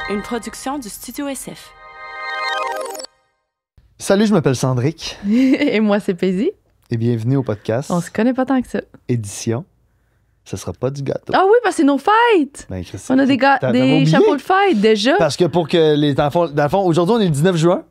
Une production du Studio SF. Salut, je m'appelle Sandrick. Et moi, c'est Paisy. Et bienvenue au podcast On se connaît pas tant que ça. Édition. Ce sera pas du gâteau. Ah oui, parce que c'est nos fêtes! Ben, Christine, On a des t'avais oublié? chapeaux de fête déjà. Parce que pour que les enfants. Dans le fond, aujourd'hui, on est le 19 juin.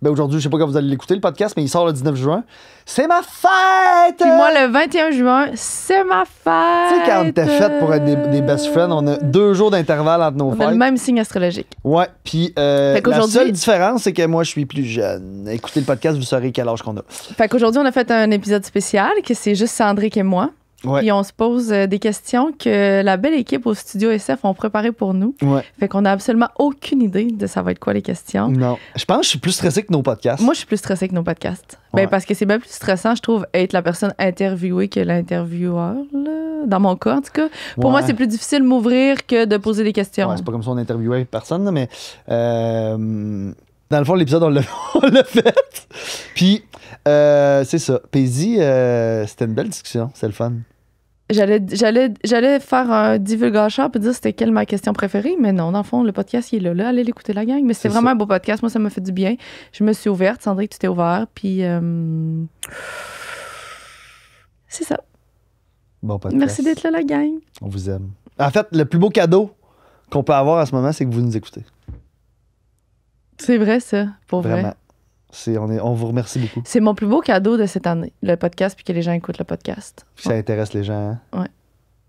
Ben, aujourd'hui, je sais pas quand vous allez l'écouter, le podcast, mais il sort le 19 juin. C'est ma fête! Puis moi, le 21 juin, c'est ma fête! Tu sais, quand on était fait pour être des best friends, on a 2 jours d'intervalle entre nos On fêtes. a le même signe astrologique. Ouais, puis la qu'aujourd'hui- seule différence, c'est que moi, je suis plus jeune. Écoutez le podcast, vous saurez quel âge qu'on a. Fait qu'aujourd'hui, on a fait un épisode spécial, que c'est juste Sandrick et moi. Ouais. Puis on se pose des questions que la belle équipe au Studio SF ont préparées pour nous. Ouais. Fait qu'on a absolument aucune idée de ça va être quoi les questions. Non. Je pense que je suis plus stressé que nos podcasts. Moi, je suis plus stressée que nos podcasts. Ouais. Ben, parce que c'est bien plus stressant, je trouve, être la personne interviewée que l'intervieweur, là. Dans mon cas, en tout cas. Pour Ouais. moi, c'est plus difficile de m'ouvrir que de poser des questions. Ouais, c'est pas comme ça on interviewait personne, là, mais dans le fond, l'épisode, on l'a on l'a fait. Puis, c'est ça. Paisy, c'était une belle discussion. C'est le fun. J'allais faire un divulgateur et dire c'était quelle ma question préférée, mais non, dans le fond, le podcast, il est là. Allez l'écouter, la gang. Mais c'était C'est vraiment ça. un beau podcast. Moi, ça m'a fait du bien. Je me suis ouverte. Sandrick, tu t'es ouvert. Puis, c'est ça. Bon podcast. Merci d'être là, la gang. On vous aime. En fait, le plus beau cadeau qu'on peut avoir en ce moment, c'est que vous nous écoutez. C'est vrai, ça. Pour Vraiment. vrai. On vous remercie beaucoup. C'est mon plus beau cadeau de cette année, le podcast, puis que les gens écoutent le podcast. Puis ça intéresse les gens. Hein? Ouais.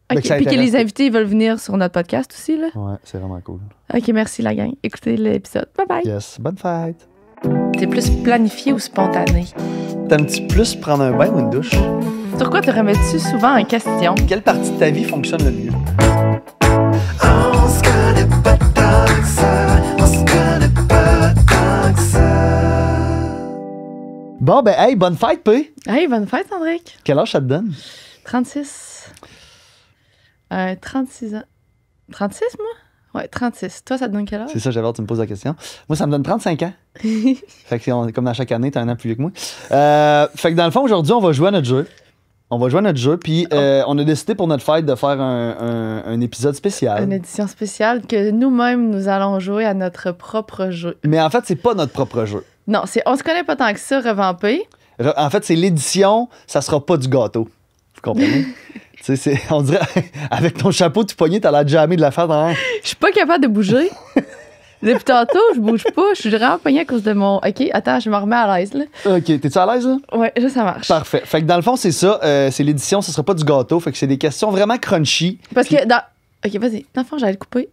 Ben, OK, que ça puis que intéresse. les invités veulent venir sur notre podcast aussi, là. Ouais, c'est vraiment cool. OK, merci, la gang. Écoutez l'épisode. Bye-bye. Yes. Bonne fête. T'es plus planifié ou spontané? T'aimes-tu plus prendre un bain ou une douche? Sur quoi te remets-tu souvent en question? Quelle partie de ta vie fonctionne le mieux? On se connaît pas tant que ça, on se connaît pas tant que ça. Bon, ben, hey, bonne fête, P. Hey, bonne fête, Sandrick. Quel âge ça te donne? 36. 36 ans. 36, moi? Ouais, 36. Toi, ça te donne quel âge? C'est ça, j'avais hâte que tu me poses la question. Moi, ça me donne 35 ans. Fait que comme dans chaque année, t'as un an plus vieux que moi. Fait que dans le fond, aujourd'hui, on va jouer à notre jeu. Puis on a décidé pour notre fête de faire un épisode spécial. Une édition spéciale que nous-mêmes, nous allons jouer à notre propre jeu. Mais en fait, c'est pas notre propre jeu. Non, c'est On se connaît pas tant que ça, revampé. En fait, c'est l'édition, ça sera pas du gâteau. Vous comprenez? Tu sais, on dirait, avec ton chapeau tout poigné, t'as l'air jamais de la faire dans. Je suis pas capable de bouger. Depuis tantôt, je bouge pas. Je suis vraiment pognée à cause de mon... OK, attends, je me remets à l'aise, là. OK, t'es-tu à l'aise, là? Ouais, là, ça marche. Parfait. Fait que dans le fond, c'est ça. C'est l'édition, ça sera pas du gâteau. Fait que c'est des questions vraiment crunchy. Parce que dans... OK, vas-y. Dans le fond, j'allais le couper.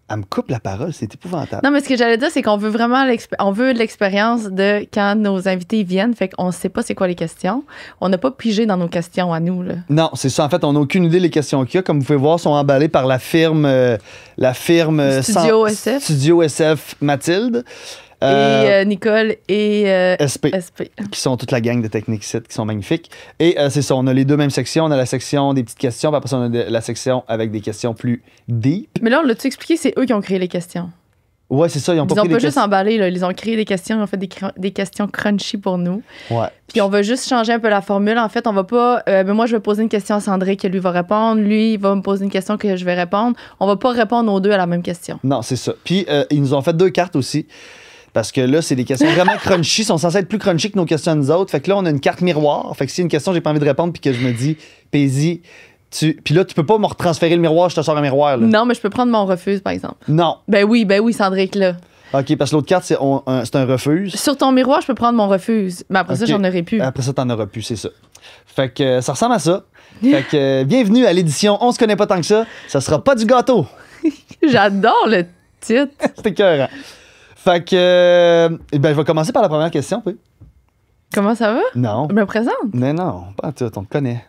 Elle me coupe la parole, c'est épouvantable. Non, mais ce que j'allais dire, c'est qu'on veut vraiment on veut de l'expérience de quand nos invités viennent. Fait qu'on sait pas c'est quoi les questions. On n'a pas pigé dans nos questions à nous, là. Non, c'est ça. En fait, on n'a aucune idée des questions qu'il y a. Comme vous pouvez voir, sont emballées par la firme Studio SF. Studio SF Mathilde. Et Nicole et SP. SP. Qui sont toute la gang de Technique Site qui sont magnifiques. Et c'est ça, on a les deux mêmes sections. On a la section des petites questions, puis après ça, on a la section avec des questions plus deep. Mais là, on l'a-tu expliqué? C'est eux qui ont créé les questions. Ouais, c'est ça, ils ont Ils pas ont pris pas des juste questions. emballé, là. Ils ont créé des questions, ils ont fait des questions crunchy pour nous. Ouais. Puis on va juste changer un peu la formule. En fait, on va pas. Moi, je vais poser une question à Sandrick que lui va répondre. Lui, il va me poser une question que je vais répondre. On va pas répondre aux deux à la même question. Non, c'est ça. Puis ils nous ont fait 2 cartes aussi. Parce que là, c'est des questions vraiment crunchy. Sont censées être plus crunchy que nos questions à nous autres. Fait que là, on a une carte miroir. Fait que s'il y a une question, j'ai pas envie de répondre, puis que je me dis, Paisy, puis là, tu peux pas me retransférer le miroir, je te sors un miroir. Là. Non, mais je peux prendre mon refuse, par exemple. Non. Ben oui, Sandrick, là. OK, parce que l'autre carte, c'est un refuse. Sur ton miroir, je peux prendre mon refuse. Mais après ça, Ok. j'en aurais plus. Après ça, t'en auras plus, c'est ça. Fait que ça ressemble à ça. Fait que bienvenue à l'édition On se connaît pas tant que ça. Ça sera pas du gâteau. J'adore le titre. C'était écœurant. Fait que je vais commencer par la première question, puis. Comment ça va? Non. Je me présente. Mais non, pas tout, on te connaît.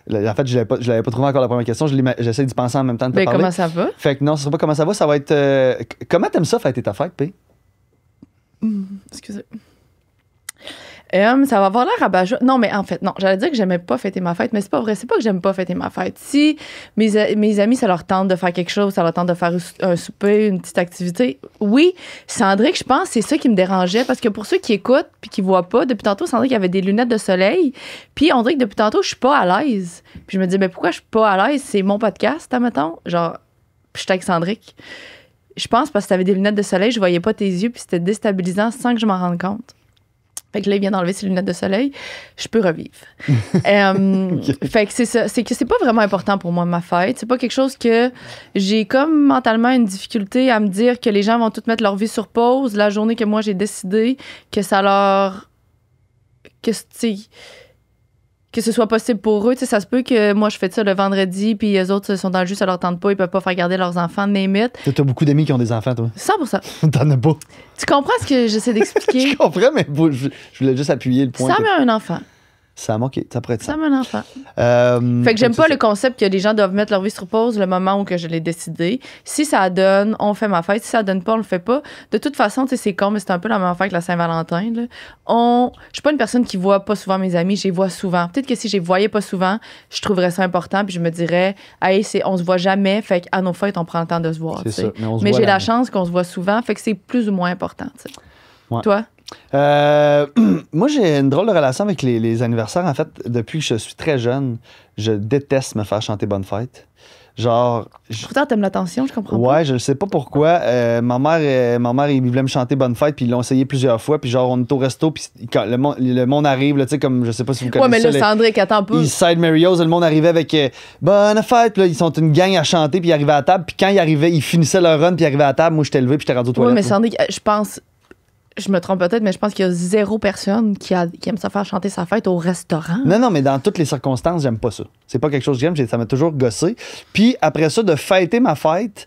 Là, en fait, je l'avais pas trouvé encore la première question. J'essaie d'y penser en même temps de te Ben, parler. comment ça va? Fait que non, ce sera pas comment ça va. Ça va être. Comment t'aimes ça fêter ta fête, P? Excusez. Ça va avoir l'air rabat-joie. Non, mais en fait, non. J'allais dire que j'aimais pas fêter ma fête, mais c'est pas vrai. C'est pas que j'aime pas fêter ma fête. Si mes amis, ça leur tente de faire quelque chose, ça leur tente de faire un souper, une petite activité, oui. Sandrick, je pense, c'est ça qui me dérangeait. Parce que pour ceux qui écoutent puis qui voient pas, depuis tantôt, Sandrick avait des lunettes de soleil. Puis on dirait que depuis tantôt, je suis pas à l'aise. Puis je me dis, mais pourquoi je suis pas à l'aise? C'est mon podcast, admettons. Genre, puis je suis avec Sandrick. je pense parce que t'avais des lunettes de soleil, je voyais pas tes yeux, puis c'était déstabilisant sans que je m'en rende compte. Fait que là, il vient d'enlever ses lunettes de soleil. Je peux revivre. Fait que c'est ça. C'est que c'est pas vraiment important pour moi, ma fête. C'est pas quelque chose que j'ai comme mentalement une difficulté à me dire que les gens vont toutes mettre leur vie sur pause la journée que moi j'ai décidé que ça leur. Que, tu sais, que ce soit possible pour eux. Tu sais, ça se peut que moi, je fais ça le vendredi, puis les autres sont dans le jus, ça leur tente pas, ils peuvent pas faire garder leurs enfants, name it. T'as beaucoup d'amis qui ont des enfants, toi. 100%. T'en as pas. Tu comprends ce que j'essaie d'expliquer? Je comprends, mais je voulais juste appuyer le point. Sam a un enfant. Sam, OK, ça pourrait être ça. Sam a un enfant. Fait que j'aime pas le le concept que les gens doivent mettre leur vie sur pause le moment où que je l'ai décidé. Si ça donne, on fait ma fête. Si ça donne pas, on le fait pas. De toute façon, tu sais, c'est con, mais c'est un peu la même affaire que la Saint-Valentin. Là. Je suis pas une personne qui voit pas souvent mes amis, je les vois souvent. Peut-être que si je les voyais pas souvent, je trouverais ça important, puis je me dirais, hey, on se voit jamais, fait qu'à nos fêtes, on prend le temps de se voir. C'est tu sais. ça, mais on se Mais voit j'ai là. la chance qu'on se voit souvent, fait que c'est plus ou moins important. Tu sais. Ouais. Toi? Moi, j'ai une drôle de relation avec les anniversaires. En fait, depuis que je suis très jeune, je déteste me faire chanter Bonne Fête. Genre, Pourtant, t'aimes l'attention, je comprends pas. ouais, je ne sais pas pourquoi. Ma mère, il voulait me chanter Bonne Fête, puis ils l'ont essayé plusieurs fois. Puis genre, on est au resto, puis quand le monde arrive, là, tu sais, comme, je sais pas si vous Ouais, mais connaissez là, ça, Sandrick, attends pas. East Side Mario's, le monde arrivait avec Bonne Fête, puis là, ils sont une gang à chanter, puis ils arrivaient à table. Puis quand ils arrivaient, ils finissaient leur run, puis ils arrivaient à table. Moi, j'étais levé, puis j'étais rendu aux Oui, toilettes. mais là. Sandrick, je pense, je me trompe peut-être, mais je pense qu'il y a 0 personne qui aime ça faire chanter sa fête au restaurant. Non, mais dans toutes les circonstances, j'aime pas ça. C'est pas quelque chose que j'aime, ça m'a toujours gossé. Puis après ça, de fêter ma fête,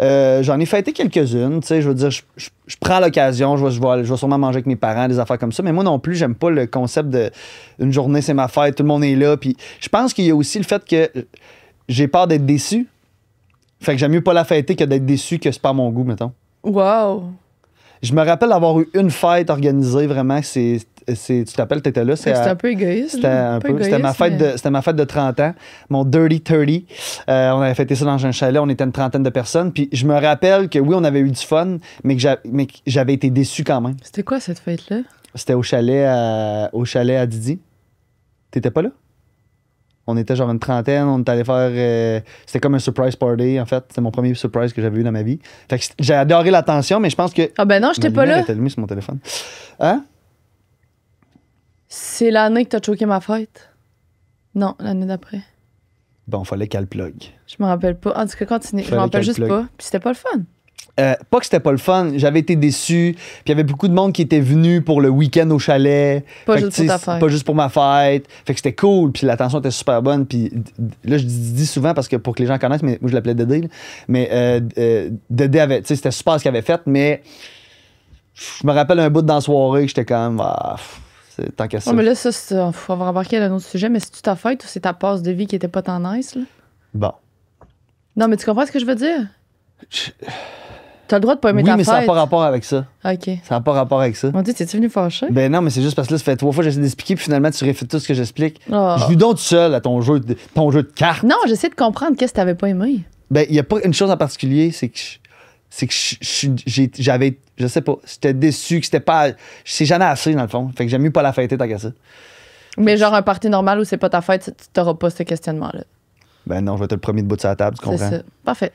j'en ai fêté quelques-unes. Tu sais, je veux dire, je prends l'occasion, je vais sûrement manger avec mes parents, des affaires comme ça. Mais moi non plus, j'aime pas le concept de une journée, c'est ma fête, tout le monde est là. Puis je pense qu'il y a aussi le fait que j'ai peur d'être déçu. Fait que j'aime mieux pas la fêter que d'être déçu que c'est pas mon goût, mettons. Wow! Je me rappelle avoir eu une fête organisée vraiment. Tu t'appelles, t'étais là. C'est un peu égoïste. C'était un peu. C'était ma fête de 30 ans, mon Dirty 30. On avait fêté ça dans un chalet, on était une trentaine de personnes. Puis je me rappelle que oui, on avait eu du fun, mais que j'avais été déçu quand même. C'était quoi cette fête-là? C'était au chalet à Didi. T'étais pas là? On était genre une trentaine, on est allé faire. C'était comme un surprise party, en fait. C'était mon premier surprise que j'avais eu dans ma vie. Fait que j'ai adoré l'attention, mais je pense que. Ah ben non, j'étais Ma pas lumière là. était allumée sur mon téléphone. Hein? C'est l'année que t'as choqué ma fête. Non, l'année d'après. Bon, fallait qu'elle plug. Je me rappelle pas. En tout cas, continue. Je me Fallait rappelle qu'elle juste plug. pas. Puis c'était pas le fun. Pas que c'était pas le fun, j'avais été déçu. Puis il y avait beaucoup de monde qui était venu pour le week-end au chalet. Pas Fait que, juste pour tu ta sais, fête. Pas juste pour ma fête. Fait que c'était cool, puis l'attention était super bonne. Puis là, je dis souvent parce que pour que les gens connaissent, mais moi je l'appelais Dédé. Là. Mais Dédé avait, tu sais, c'était super ce qu'il avait fait, mais je me rappelle un bout dans la soirée que j'étais quand même. C'est tant qu'à ça. Ouais, mais là, ça, faut avoir embarqué à un autre sujet, mais c'est-tu ta fête ou c'est ta passe de vie qui était pas tant nice, là? Bon. Non, mais tu comprends ce que je veux dire? T'as le droit de pas aimer Oui, ta mais fête. ça n'a pas rapport avec ça. OK. Ça n'a pas rapport avec ça. Mon Dieu, t'es-tu venu fâché? Ben non, mais c'est juste parce que là, ça fait 3 fois que j'essaie d'expliquer, puis finalement, tu réfutes tout ce que j'explique. Oh. Je lui donne tout seul à ton jeu de cartes. Non, j'essaie de comprendre qu'est-ce que t'avais pas aimé. Ben, il n'y a pas une chose en particulier, c'est que j'avais, je sais pas, j'étais déçu, que c'était pas, c'est jamais assez dans le fond. Fait que j'aime mieux pas la fêter tant qu'à ça. Mais genre un party normal où c'est pas ta fête, tu t'auras pas ce questionnement-là. Ben non, je vais être le premier debout de sa table, tu C'est comprends? ça. Parfait.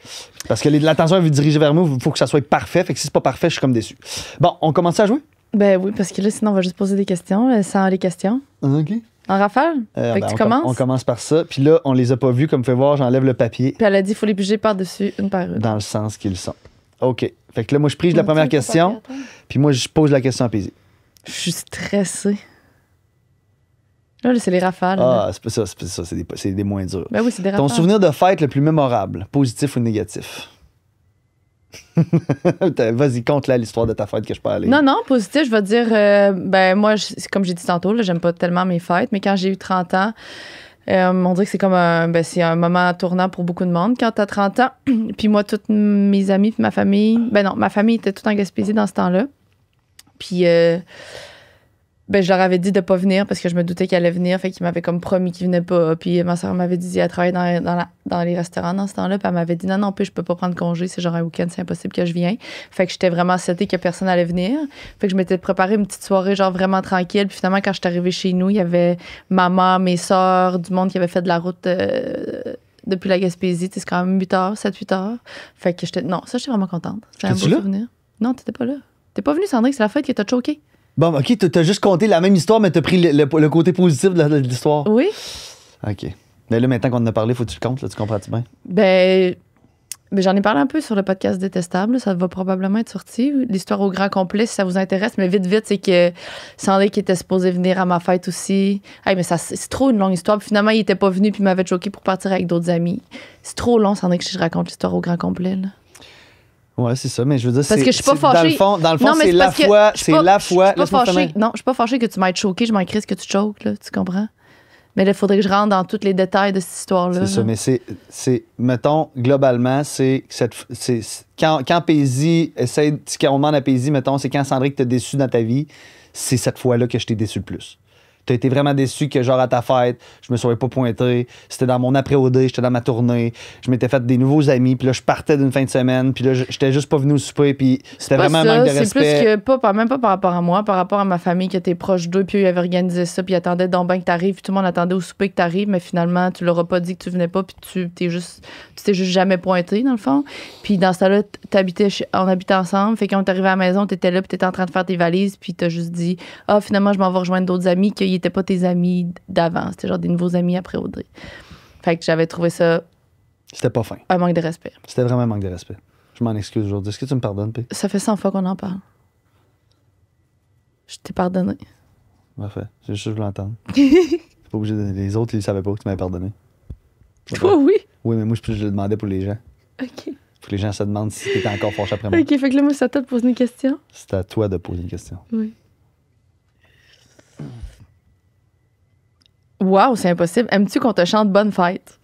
Parce que l'attention elle veut diriger vers moi, il faut que ça soit parfait. Fait que si c'est pas parfait, je suis comme déçu. Bon, on commence à jouer? Ben oui, parce que là, sinon, on va juste poser des questions sans les questions. OK. En rafale? Fait que tu commences? On commence par ça. Puis là, on les a pas vus, comme vous pouvez voir, j'enlève le papier Puis elle a dit il faut les piger par-dessus une par une. dans le sens qu'ils sont. OK. Fait que là, moi, je pige la première question, puis moi, je pose la question à Paisy. Je suis stressée. Là, c'est les rafales. Ah, c'est pas ça, c'est des moins durs. Ben oui, c'est des rafales. Ton souvenir de fête le plus mémorable, positif ou négatif? Vas-y, conte là l'histoire de ta fête que je peux aller. Non, non, positif, je vais te dire, ben moi, comme j'ai dit tantôt, là, j'aime pas tellement mes fêtes, mais quand j'ai eu 30 ans, on dirait que c'est comme c'est un moment tournant pour beaucoup de monde quand t'as 30 ans. Puis moi, toutes mes amis puis ma famille, ben non, ma famille était toute en Gaspésie dans ce temps-là. Puis ben je leur avais dit de pas venir parce que je me doutais qu'ils allaient venir, fait qu'ils m'avaient comme promis qu'ils venaient pas. Puis ma soeur m'avait dit elle travaille dans les restaurants dans ce temps-là, puis elle m'avait dit non, puis je peux pas prendre congé, c'est genre un week-end, c'est impossible que je vienne. Fait que j'étais vraiment setée que personne allait venir. Fait que je m'étais préparé une petite soirée genre vraiment tranquille. Puis finalement quand je suis arrivée chez nous, il y avait maman, mes soeurs, du monde qui avait fait de la route depuis la Gaspésie. C'est quand même 8 heures, 7-8 heures. Fait que j'étais vraiment contente. C'est un beau J'étais-tu là? souvenir. Non, t'étais pas là. T'es pas venu, Sandrine, c'est la fête qui t'a choqué. Bon, OK, t'as juste compté la même histoire, mais t'as pris le côté positif de l'histoire. Oui. OK. Mais là, maintenant qu'on en a parlé, faut que tu le comptes, là, tu comprends-tu bien? Ben, j'en ai parlé un peu sur le podcast Détestable. Ça va probablement être sorti. L'histoire au grand complet, si ça vous intéresse. Mais vite, c'est que Sandrine qui était supposé venir à ma fête aussi. Hey, mais c'est trop une longue histoire. Puis finalement, il était pas venu puis il m'avait choqué pour partir avec d'autres amis. C'est trop long, Sandrine, que je raconte l'histoire au grand complet. Là. Ouais, c'est ça, mais je veux dire, Parce que je suis pas fâchée. Dans le fond, Non, mais c'est la parce que fois. je suis C'est pas- la je suis fois. pas fâchée. Non, je suis pas fâchée que tu m'aies choqué. Je m'en crisse que tu choques, là. Tu comprends? Mais là, il faudrait que je rentre dans tous les détails de cette histoire-là. C'est ça, là. mais mettons, globalement, quand Paisy essaie, quand on demande à Paisy, mettons, c'est quand Sandrine t'a déçu dans ta vie, c'est cette fois-là que je t'ai déçu le plus. T'as été vraiment déçu que, genre, à ta fête, je me serais pas pointé. C'était dans mon après-OD, j'étais dans ma tournée. Je m'étais fait des nouveaux amis, puis là, je partais d'une fin de semaine, puis là, j'étais juste pas venu au souper, puis c'était Pas vraiment un ça, manque de c'est respect. plus que même pas par rapport à moi, par rapport à ma famille que t'es proche d'eux, puis eux ils avaient organisé ça, puis ils attendaient donc bien que t'arrives, puis tout le monde attendait au souper que t'arrives, mais finalement tu leur as pas dit que tu venais pas, puis tu t'es juste jamais pointé dans le fond. Puis dans ce temps-là, on habitait ensemble, fait quand on est arrivé à la maison, t'étais là, puis t'étais en train de faire tes valises, puis t'as juste dit finalement je m'en vais rejoindre d'autres amis qui étaient pas tes amis d'avant, c'était genre des nouveaux amis après Audrey. Fait que j'avais trouvé ça C'était pas fin. un manque de respect. C'était vraiment un manque de respect. Je m'en excuse aujourd'hui. Est-ce que tu me pardonnes, P? Ça fait 100 fois qu'on en parle. Je t'ai pardonné. Parfait. C'est juste que je voulais l'entendre. C'est pas obligé de... Les autres, ils savaient pas que tu m'avais pardonné. Toi, oui. Oui, mais moi, je le demandais pour les gens. OK. Faut que les gens se demandent si t'étais encore fâché après moi. OK, fait que là, moi, c'est à toi de poser une question. C'est à toi de poser une question. Oui. Wow, c'est impossible. Aimes-tu qu'on te chante Bonne fête?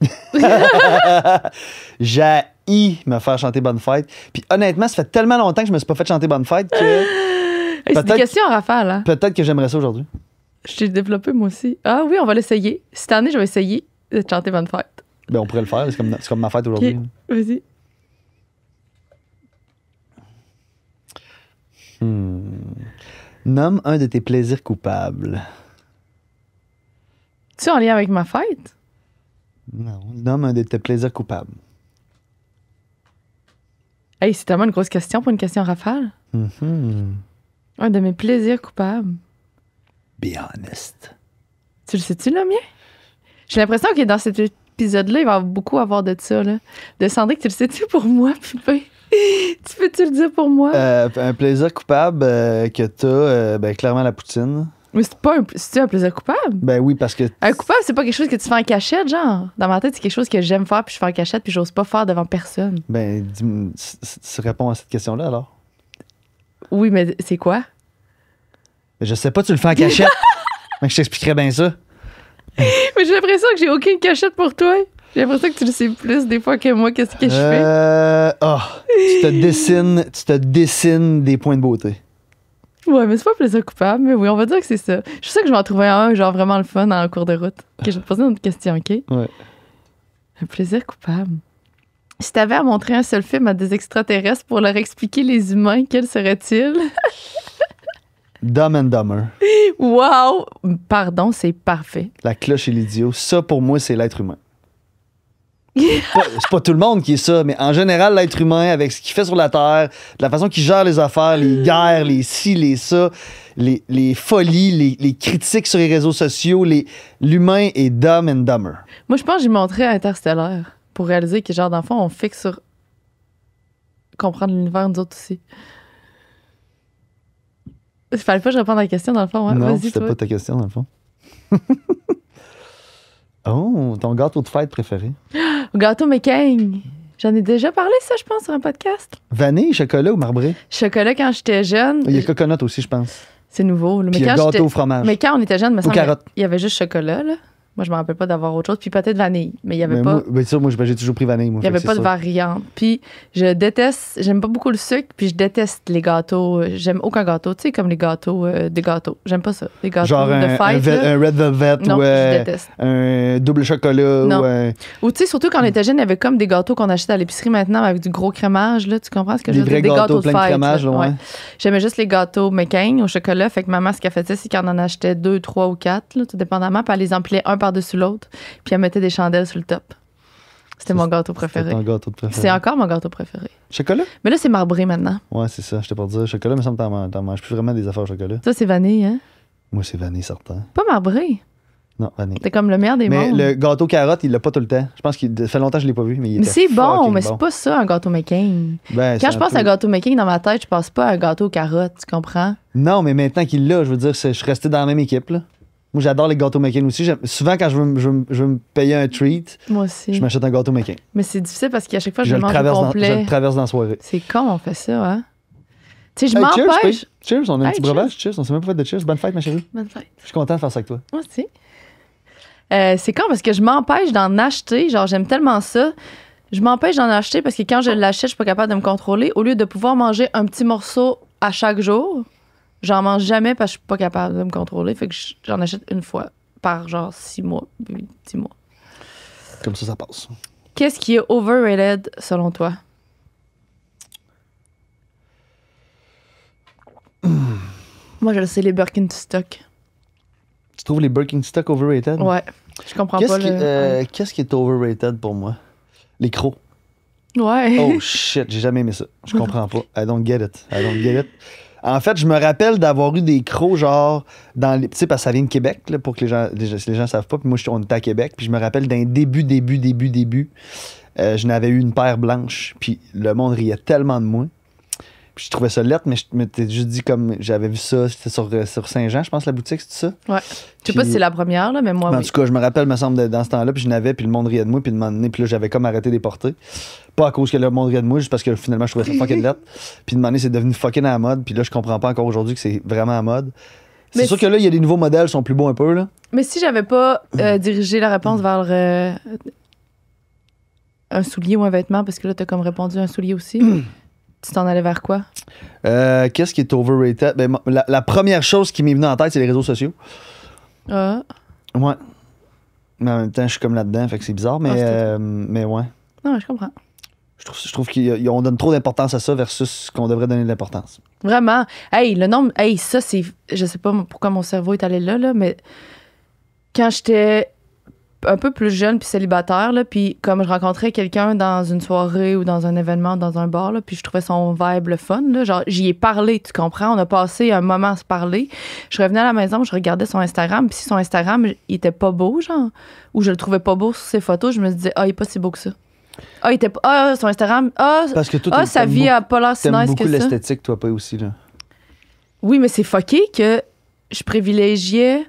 J'haïs me faire chanter Bonne fête. Puis honnêtement, ça fait tellement longtemps que je me suis pas fait chanter Bonne fête que Hey, c'est des Peut-être- questions en rafale, hein? peut-être que j'aimerais ça aujourd'hui. Je t'ai développé, moi aussi. Ah oui, on va l'essayer. Cette année, je vais essayer de te chanter Bonne fête. Ben, on pourrait le faire. C'est comme ma fête aujourd'hui. OK. Vas-y. Nomme un de tes plaisirs coupables. Tu en lien avec ma fête? Non. Nomme un de tes plaisirs coupables. Hey, c'est tellement une grosse question pour une question rafale. Mhm. Un de mes plaisirs coupables. Be honest. Tu le sais-tu, le mien? J'ai l'impression que dans cet épisode-là, il va beaucoup avoir de ça, là. De Sandrine, tu le sais-tu pour moi, Pupin? Tu peux-tu le dire pour moi? Un plaisir coupable que t'as, ben, clairement la poutine. Mais c'est un plaisir coupable? Ben oui, parce que Un coupable, c'est pas quelque chose que tu fais en cachette, genre. Dans ma tête, c'est quelque chose que j'aime faire, puis je fais en cachette, puis j'ose pas faire devant personne. ben, tu réponds à cette question-là alors. Oui, mais c'est quoi? Ben, je sais pas, tu le fais en cachette. Mais je t'expliquerais bien ça. Mais j'ai l'impression que j'ai aucune cachette pour toi. J'ai l'impression que tu le sais plus des fois que moi, qu'est-ce que je fais. Tu te dessines des points de beauté. Ouais, mais c'est pas un plaisir coupable, mais oui, on va dire que c'est ça. Je suis sûre que je vais en trouver un, genre vraiment le fun en cours de route. Ok, je vais te poser une autre question, OK? Ouais. Un plaisir coupable. Si t'avais à montrer un seul film à des extraterrestres pour leur expliquer les humains, quel serait-il? Dumb and Dumber. Wow! Pardon, c'est parfait. La cloche et l'idiot. Ça, pour moi, c'est l'être humain. C'est pas tout le monde qui est ça, mais en général, l'être humain, avec ce qu'il fait sur la Terre, de la façon qu'il gère les affaires, les guerres, les ci, les ça, les folies, les critiques sur les réseaux sociaux, l'humain est dumb and dumber. Moi, je pense que j'ai montré à Interstellar pour réaliser que, genre, dans le fond, on fixe sur comprendre l'univers, nous autres aussi. Il fallait pas que je réponde à la question, dans le fond. Ouais. Non, Vas-y, c'était toi. pas ta question, dans le fond. Oh, ton gâteau de fête préféré? Gâteau McCain. J'en ai déjà parlé, ça, je pense, sur un podcast. Vanille, chocolat ou marbré? Chocolat, quand j'étais jeune, Il y a coconut aussi, je pense. c'est nouveau. là. Puis Mais il y a quand gâteau j'étais- au fromage. Mais quand on était jeune, me semble, carottes. il y avait juste chocolat, là. Moi, je me rappelle pas d'avoir autre chose. Puis peut-être vanille. Mais il y avait Mais pas... moi, ben, ça, moi, j'ai toujours pris vanille. Moi, Il n'y avait fait que pas c'est de ça. variante. Puis je déteste, j'aime pas beaucoup le sucre, puis je déteste les gâteaux. J'aime aucun gâteau, tu sais, comme les gâteaux, des gâteaux. J'aime pas ça. Les gâteaux Genre de un fête. là. Red Velvet Non, ou je déteste. un double chocolat Non. ou un Ou tu sais, surtout quand on était jeune, il y avait comme des gâteaux qu'on achetait à l'épicerie maintenant avec du gros crémage, là. Tu comprends ce que je des veux vrais dire? Des gâteaux gâteaux de plein de fête. crémage. là. là, ouais. J'aimais juste les gâteaux McCain au chocolat. Fait que maman, ce qu'elle faisait, c'est qu'elle en achetait 2, 3 ou 4, là, tout dépendamment. Puis elle les empilait un par-dessus l'autre. Puis elle mettait des chandelles sur le top. C'était mon gâteau préféré. C'est ton gâteau de préféré. C'est encore mon gâteau préféré. Chocolat? Mais là, c'est marbré maintenant. Ouais, c'est ça. J'étais pour dire. Chocolat, mais ça me t'en manges plus vraiment des affaires au chocolat. Ça, c'est vanille, hein? Moi, c'est vanille, certain. Pas marbré. Non, vanille. C'est comme le meilleur des Mais mondes. le gâteau carotte, il l'a pas tout le temps. Je pense qu'il ça fait longtemps que je l'ai pas vu, mais il Mais était c'est bon, fucking mais c'est pas ça, un gâteau McCain. Ben, Quand c'est je un pense peu- à un gâteau McCain, dans ma tête, je pense pas à un gâteau aux carottes, tu comprends? Non, mais maintenant qu'il l'a, je veux dire, je suis resté dans la même équipe, là. Moi, j'adore les gâteaux McCain aussi. Souvent, quand je veux me payer un treat, Moi aussi. je m'achète un gâteau McCain. Mais c'est difficile parce qu'à chaque fois, Puis je le mange au je complet. le traverse dans la soirée. C'est con, on fait ça, hein? Tu sais, je Hey, cheers, m'empêche. P. Cheers, on a un Hey, petit cheers. breuvage. Cheers, on s'est même pas fait de cheers. Bonne fête, ma chérie. Bonne fête. Je suis content de faire ça avec toi. Moi aussi. C'est con parce que je m'empêche d'en acheter. Genre, j'aime tellement ça. Je m'empêche d'en acheter parce que quand je l'achète, je suis pas capable de me contrôler. Au lieu de pouvoir manger un petit morceau à chaque jour, j'en mange jamais parce que je suis pas capable de me contrôler. Fait que j'en achète une fois par genre 6 mois, 10 mois. Comme ça passe. Qu'est-ce qui est overrated selon toi? Moi, je le sais, les Birkenstock. Tu trouves les Birkenstock overrated? Ouais. Je comprends Qu'est-ce pas qui, le. qu'est-ce qui est overrated pour moi? Les crocs. Ouais. Oh shit, j'ai jamais aimé ça. Je comprends pas. I don't get it. I don't get it. En fait, je me rappelle d'avoir eu des crocs, genre, dans les. Tu sais, parce que ça vient de Québec, là, pour que les gens savent pas. Puis moi, on était à Québec. Puis je me rappelle d'un début. Je n'avais eu une paire blanche. Puis le monde riait tellement de moi. Puis je trouvais ça lettre, mais je m'étais juste dit comme. J'avais vu ça, c'était sur Saint-Jean, je pense, la boutique, c'est ça? Ouais. Je sais pas si c'est la première, là, mais moi, En oui. tout cas, je me rappelle, me semble, dans ce temps-là, puis je n'avais, puis le monde riait de moi, puis de m'en donner, puis là, j'avais comme arrêté de les porter. Pas à cause que le monde riait de moi, juste parce que finalement, je trouvais ça fucking lettre. Puis de m'en donner, c'est devenu fucking à la mode, puis là, je comprends pas encore aujourd'hui que c'est vraiment à la mode. C'est Mais sûr que là, il y a des nouveaux modèles qui sont plus beaux un peu, là. Mais si j'avais pas dirigé la réponse vers un soulier ou un vêtement, parce que là, t'as comme répondu un soulier aussi, tu t'en allais vers quoi? Qu'est-ce qui est overrated? Ben, la première chose qui m'est venue en tête, c'est les réseaux sociaux. Ah. Ouais. Mais en même temps, je suis comme là-dedans, fait que c'est bizarre, mais ouais. Non, je comprends. Je trouve qu'on donne trop d'importance à ça versus ce qu'on devrait donner de l'importance. Vraiment. Hey, le nombre. Hey, ça, c'est. Je sais pas pourquoi mon cerveau est allé là, mais quand j'étais un peu plus jeune puis célibataire, là, puis comme je rencontrais quelqu'un dans une soirée ou dans un événement, dans un bar, là, puis je trouvais son vibe le fun, là, genre, j'y ai parlé, tu comprends? On a passé un moment à se parler. Je revenais à la maison, je regardais son Instagram, puis si son Instagram, il était pas beau, genre, ou je le trouvais pas beau sur ses photos, je me disais, ah, il est pas si beau que ça. Ah, il était pas. Ah, son Instagram. Ah, Parce que toi, sa vie a pas l'air si t'aimes nice beaucoup que ça. l'esthétique, toi, pas aussi, là. Oui, mais c'est fucké que je privilégiais,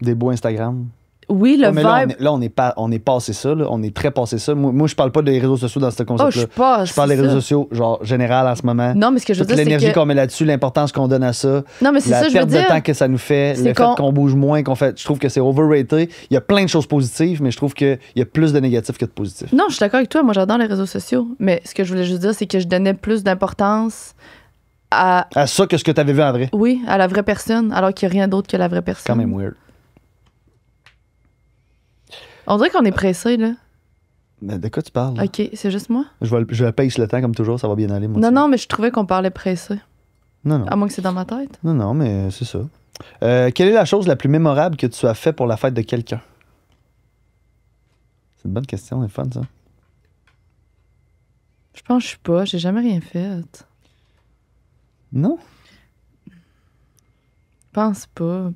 Des beaux Instagram. oui, le Ouais, mais là, vibe. on est passé ça, là. On est très passé ça. Moi, je parle pas des réseaux sociaux dans ce Oh, concept-là. je suis pas. Je parle des c'est réseaux ça. sociaux, genre, général en ce moment. Non, mais ce que je veux Toute dire, c'est l'énergie que. qu'on met là-dessus, l'importance qu'on donne à ça, Non, mais c'est la ça, je veux perte de dire. temps que ça nous fait, c'est le fait qu'on- qu'on bouge moins, qu'on fait. Je trouve que c'est overrated. Il y a plein de choses positives, mais je trouve qu'il y a plus de négatifs que de positifs. Non, je suis d'accord avec toi. Moi, j'adore les réseaux sociaux. Mais ce que je voulais juste dire, c'est que je donnais plus d'importance à. À ça que ce que tu avais vu en vrai. Oui, à la vraie personne, alors qu'il n'y a rien d'autre que la vraie C'est personne. quand même weird. On dirait qu'on est pressé, là. Mais de quoi tu parles? là? OK, c'est juste moi? Je vais pace le temps comme toujours, ça va bien aller. Moi Non, aussi. non, mais je trouvais qu'on parlait pressé. Non. À moins que c'est dans ma tête. Non, mais c'est ça. Quelle est la chose la plus mémorable que tu as fait pour la fête de quelqu'un? C'est une bonne question, c'est fun, ça. Je pense que je suis pas. J'ai jamais rien fait. Non? Je pense pas.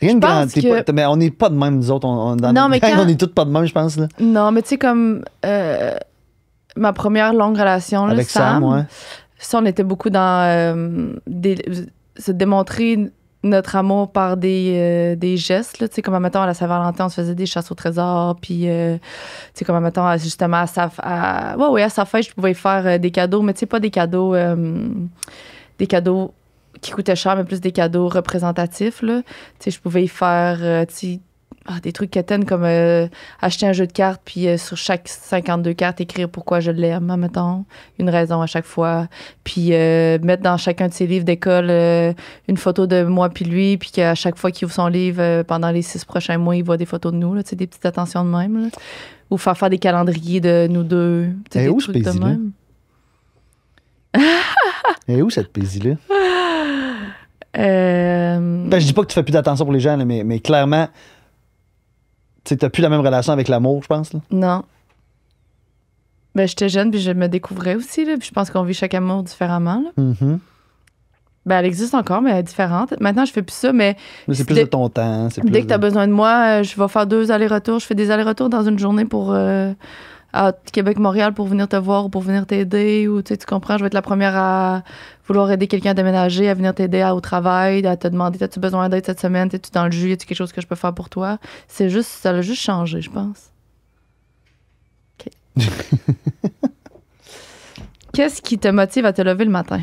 Rien de Je grand. pense que- Mais on n'est pas de même, nous autres. Dans Non, notre mais gang, quand- on est toutes pas de même, je pense. Là. Non, mais tu sais, comme ma première longue relation, là, Avec Sam, ouais. ça, on était beaucoup dans se démontrer notre amour par des gestes. Là, tu sais, comme, mettons, à la Saint-Valentin, on se faisait des chasses au trésor. Puis, tu sais, comme, mettons, justement, à sa fête, je pouvais faire des cadeaux, mais tu sais, pas des cadeaux qui coûtaient cher, mais plus des cadeaux représentatifs. Là. Tu sais, je pouvais y faire, tu sais, des trucs quétaines comme acheter un jeu de cartes, puis sur chaque 52 cartes, écrire pourquoi je l'aime, mettons, une raison à chaque fois. Puis mettre dans chacun de ses livres d'école une photo de moi puis lui, puis qu'à chaque fois qu'il ouvre son livre, pendant les 6 prochains mois, il voit des photos de nous, là, tu sais, des petites attentions de même. Là. Ou faire des calendriers de nous deux. Tu sais, Et des où ce trucs de pays-là? même. Et où cette paisible-là? Euh, Ben, je dis pas que tu fais plus d'attention pour les gens, là, mais clairement, tu n'as plus la même relation avec l'amour, je pense. Là. non. Ben, j'étais jeune, puis je me découvrais aussi, là. Puis je pense qu'on vit chaque amour différemment, là. Mhm. Ben, elle existe encore, mais elle est différente. Maintenant, je fais plus ça, mais Mais c'est plus dès- de ton temps. C'est plus dès que tu as de- besoin de moi, je vais faire 2 allers-retours. Je fais des allers-retours dans une journée pour à Québec-Montréal pour venir te voir ou pour venir t'aider. Ou tu sais, tu comprends, je vais être la première à vouloir aider quelqu'un à déménager, à venir t'aider au travail, à te demander as-tu besoin d'aide cette semaine, t'es-tu dans le jus, y a-tu quelque chose que je peux faire pour toi? C'est juste, ça a juste changé, je pense. OK. Qu'est-ce qui te motive à te lever le matin?